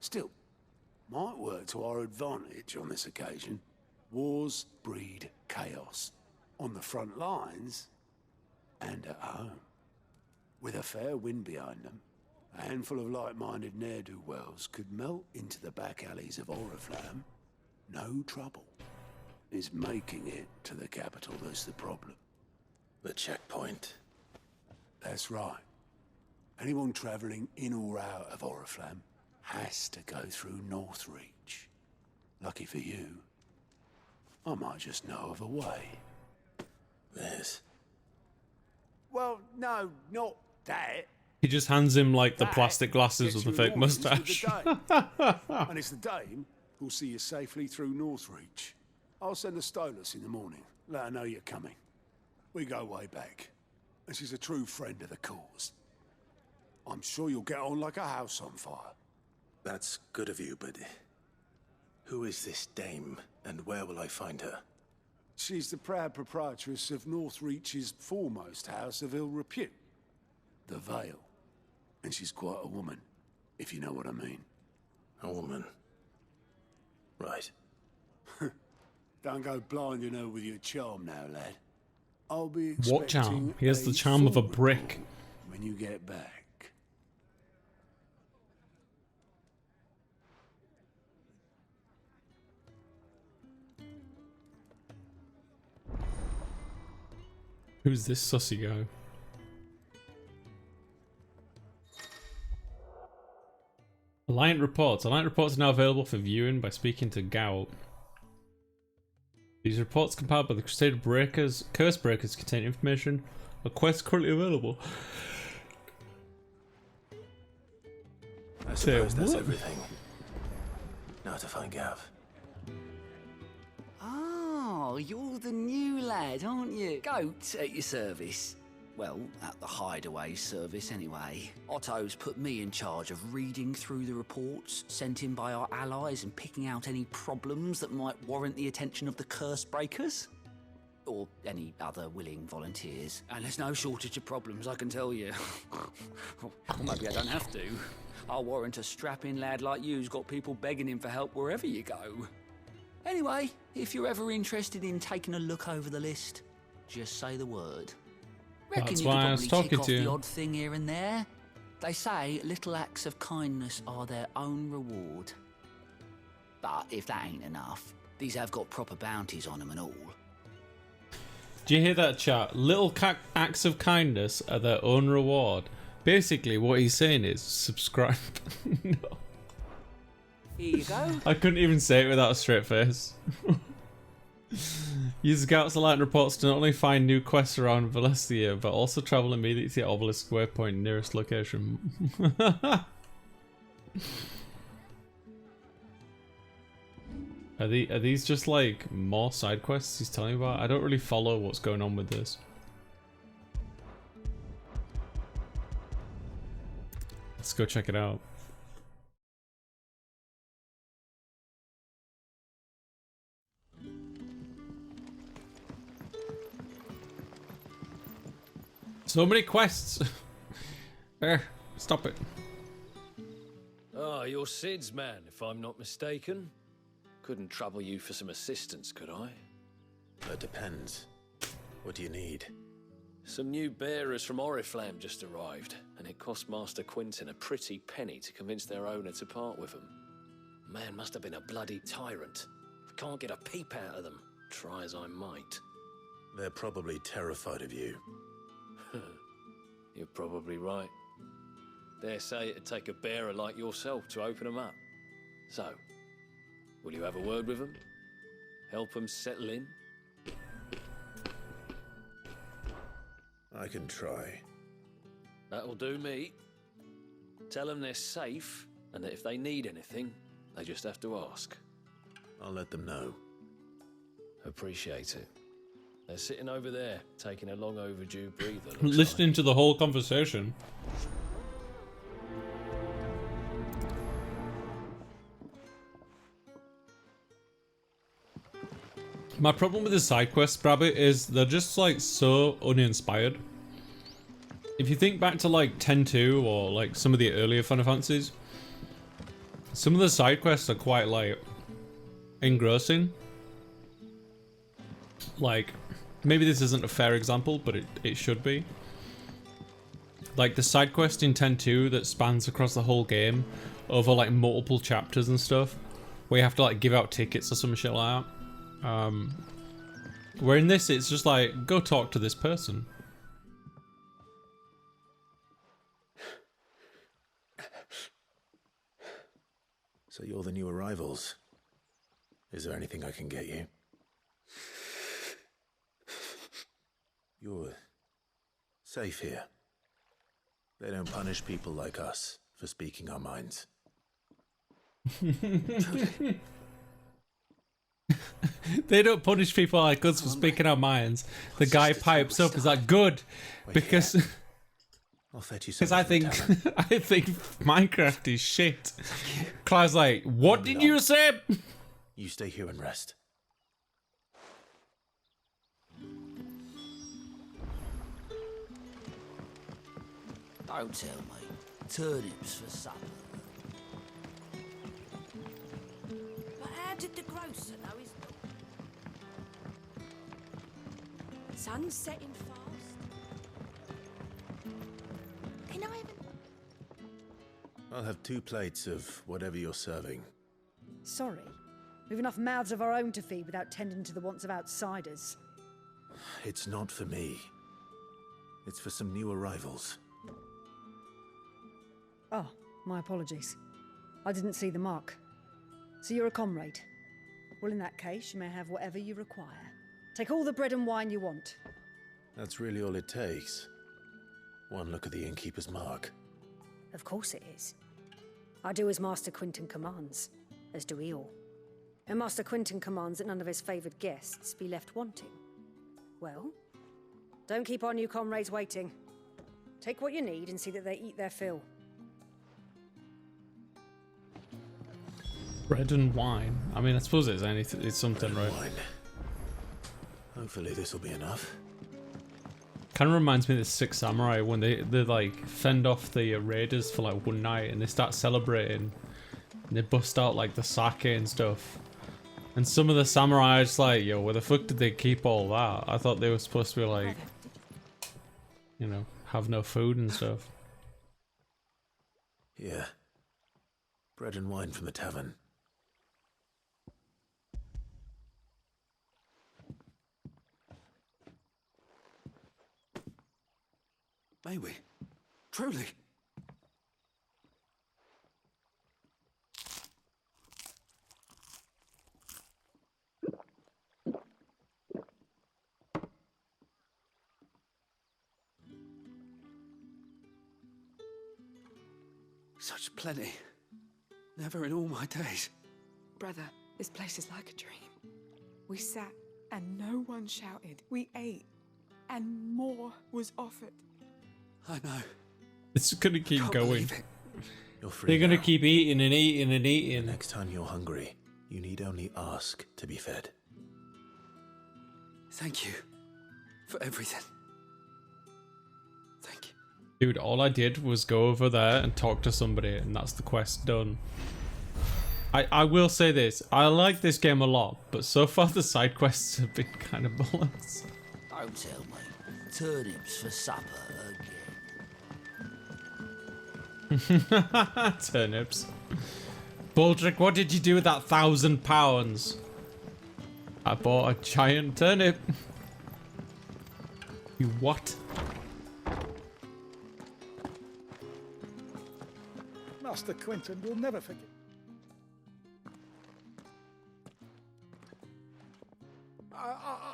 Still, might work to our advantage on this occasion. Wars breed chaos. On the front lines, and at home. With a fair wind behind them, a handful of like-minded ne'er-do-wells could melt into the back alleys of Oriflamme. No trouble. It's making it to the capital that's the problem. The checkpoint. That's right. Anyone travelling in or out of Oriflamme has to go through Northreach. Lucky for you, I might just know of a way. This? Well, no, not that. He just hands him like the That plastic glasses gets with the you fake in order with mustache. the Dame. And it's the Dame who'll see you safely through Northreach. I'll send a Stolas in the morning. Let her know you're coming. We go way back. And she's a true friend of the cause. I'm sure you'll get on like a house on fire. That's good of you, but who is this dame, and where will I find her? She's the proud proprietress of Northreach's foremost house of ill repute, the Vale. And she's quite a woman, if you know what I mean. A woman. Right. Don't go blinding her with your charm now, lad. I'll be expecting What charm? He has the charm of a full brick. report when you get back. Who's this sussy guy? Alliant reports. Alliant reports are now available for viewing by speaking to Gout. These reports compiled by the Crusader Breakers, Curse Breakers, contain information on quests currently available. I suppose that's everything. Now to find Gav. Oh, you're the new lad, aren't you? Goat at your service. Well, at the hideaway service anyway. Otto's put me in charge of reading through the reports sent in by our allies and picking out any problems that might warrant the attention of the Curse Breakers. Or any other willing volunteers. And there's no shortage of problems, I can tell you. Or maybe I don't have to. I'll warrant a strapping lad like you's got people begging him for help wherever you go. Anyway, if you're ever interested in taking a look over the list, just say the word. Reckon That's you could why I was probably talking tick off to the you. odd thing here and there. They say little acts of kindness are their own reward. But if that ain't enough, these have got proper bounties on them and all. Do you hear that, chat? Little acts of kindness are their own reward. Basically, what he's saying is subscribe. No. Here you go. I couldn't even say it without a straight face. Use Scout's Alliant reports to not only find new quests around Valestia, but also travel immediately to the Obelisk Waypoint nearest location. Are these just like more side quests he's telling me about? I don't really follow what's going on with this. Let's go check it out. So many quests. There, stop it. Ah, you're Sid's man, if I'm not mistaken. Couldn't trouble you for some assistance, could I? It depends. What do you need? Some new bearers from Oriflamme just arrived, and it cost Master Quentin a pretty penny to convince their owner to part with them. Man must have been a bloody tyrant. I can't get a peep out of them, try as I might. They're probably terrified of you. You're probably right. Dare say it'd take a bearer like yourself to open them up. So, will you have a word with them? Help them settle in? I can try. That'll do me. Tell them they're safe, and that if they need anything, they just have to ask. I'll let them know. Appreciate it. They're sitting over there, taking a long overdue breather. Listening to the whole conversation. My problem with the side quests, Rabbit, is they're just like so uninspired. If you think back to like 10-2 or like some of the earlier Final Fantasies, some of the side quests are quite like engrossing. Like, maybe this isn't a fair example, but it should be. Like the side quest in 10-2 that spans across the whole game over like multiple chapters and stuff, where you have to like give out tickets or some shit like that. Where in this it's just like, go talk to this person. So you're the new arrivals. Is there anything I can get you? You're safe here. They don't punish people like us for speaking our minds. They don't punish people like us for speaking our minds. The guy pipes up, is like, good, because I'll fetch you because I think I think Minecraft is shit. Clive's like, what did you say? You stay here and rest. Don't tell me. Turnips for supper. But how did the grocer know his sun's setting fast? Can I have I'll have 2 plates of whatever you're serving. Sorry. We've enough mouths of our own to feed without tending to the wants of outsiders. It's not for me. It's for some new arrivals. Oh, my apologies. I didn't see the mark. So you're a comrade. Well, in that case, you may have whatever you require. Take all the bread and wine you want. That's really all it takes. One look at the innkeeper's mark. Of course it is. I do as Master Quentin commands, as do we all. And Master Quentin commands that none of his favoured guests be left wanting. Well, don't keep our new comrades waiting. Take what you need and see that they eat their fill. Bread and wine. I mean, I suppose it's anything. It's something, right? Wine. Hopefully this will be enough. Kind of reminds me of the Six Samurai when they like fend off the raiders for like one night and they start celebrating. And they bust out like the sake and stuff. And some of the samurai are just like, yo, where the fuck did they keep all that? I thought they were supposed to be like, you know, have no food and stuff. Yeah. Bread and wine from the tavern. May we? Truly? Such plenty. Never in all my days. Brother, this place is like a dream. We sat and no one shouted. We ate and more was offered. I know. It's gonna keep going. You're free They're gonna now. keep eating and eating and eating. The next time you're hungry, you need only ask to be fed. Thank you for everything. Dude, all I did was go over there and talk to somebody, and that's the quest done. I will say this, I like this game a lot, but so far the side quests have been kind of bollocks. Don't tell me. turnips for supper again. Turnips. Baldric, what did you do with that £1,000? I bought a giant turnip. You what? Master Quentin will never forget.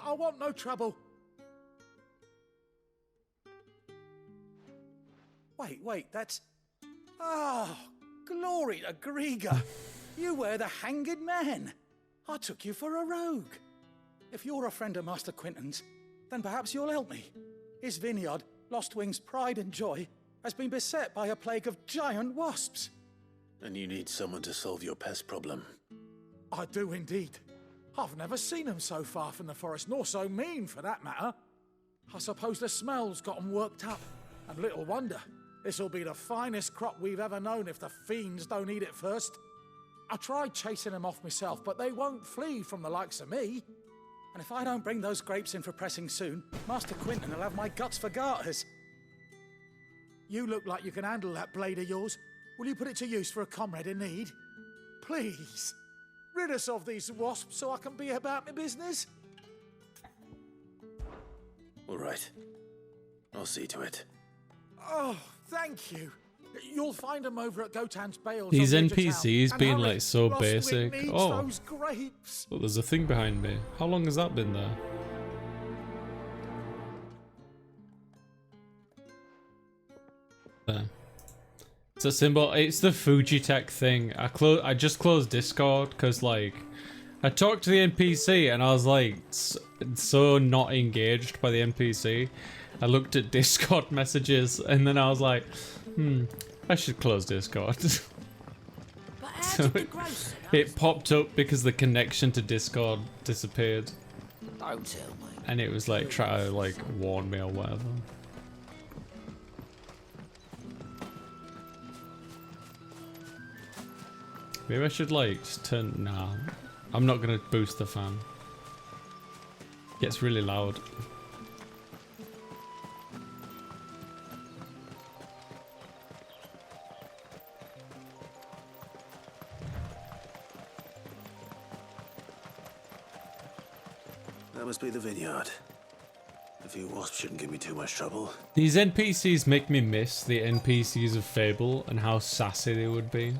I want no trouble. Wait, that's... Oh, glory to Griga. You were the hanged man. I took you for a rogue. If you're a friend of Master Quentin's, then perhaps you'll help me. His vineyard, Lostwing's pride and joy, has been beset by a plague of giant wasps. And you need someone to solve your pest problem. I do indeed. I've never seen them so far from the forest, nor so mean for that matter. I suppose the smell's got them worked up, and little wonder. This'll be the finest crop we've ever known if the fiends don't eat it first. I tried chasing them off myself, but they won't flee from the likes of me. And if I don't bring those grapes in for pressing soon, Master Quentin will have my guts for garters. You look like you can handle that blade of yours. Will you put it to use for a comrade in need? Please, rid us of these wasps so I can be about my business. All right. I'll see to it. Oh, thank you. You'll find them over at Gotan's Bales. These on the edge of NPCs town. being And hurry, like so Lostwing basic. needs Oh, those grapes. well, there's a thing behind me. How long has that been there? There. It's a symbol. It's the Fujitech thing. I just closed Discord because like I talked to the NPC and I was like so not engaged by the NPC. I looked at Discord messages and then I was like, I should close Discord. So it popped up because the connection to Discord disappeared. Don't tell me. And it was like trying to like warn me or whatever. Maybe I should like just turn. Nah, I'm not gonna boost the fan. It gets really loud. That must be the vineyard. A few wasps shouldn't give me too much trouble. These NPCs make me miss the NPCs of Fable and how sassy they would be.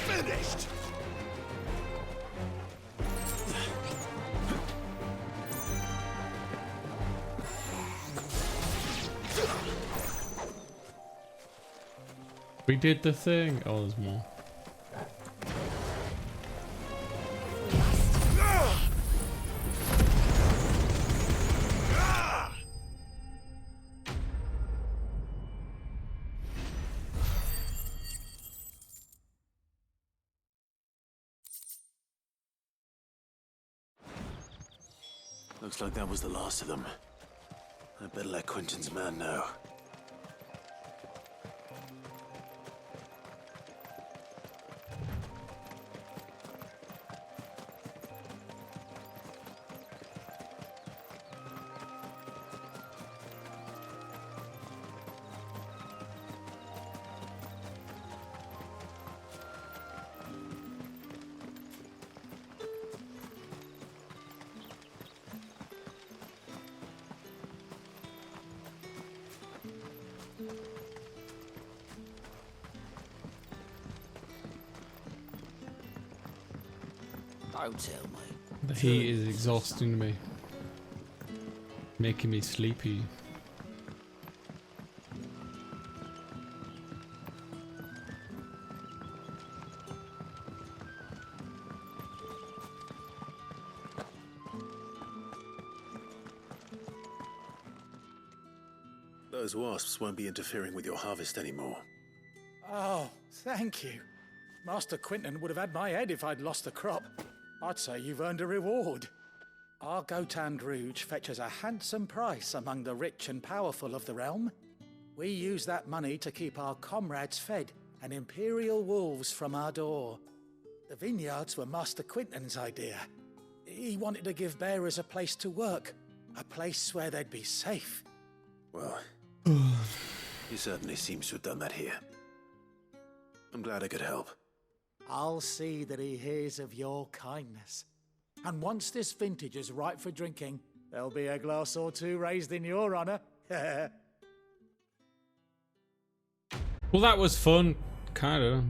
Finished. We did the thing. Oh, there's more. Looks like that was the last of them. I better let Quentin's man know. Don't tell me. The heat is exhausting me. Making me sleepy. Those wasps won't be interfering with your harvest anymore. Oh, thank you. Master Quinton would have had my head if I'd lost the crop. I'd say you've earned a reward. Our Gotand Rouge fetches a handsome price among the rich and powerful of the realm. We use that money to keep our comrades fed and imperial wolves from our door. The vineyards were Master Quinton's idea. He wanted to give bearers a place to work, a place where they'd be safe. Well, he certainly seems to have done that here. I'm glad I could help. I'll see that he hears of your kindness. And once this vintage is ripe for drinking, there'll be a glass or two raised in your honor. Well, that was fun, kind of.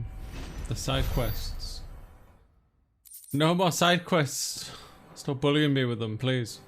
The side quests. No more side quests. Stop bullying me with them, please.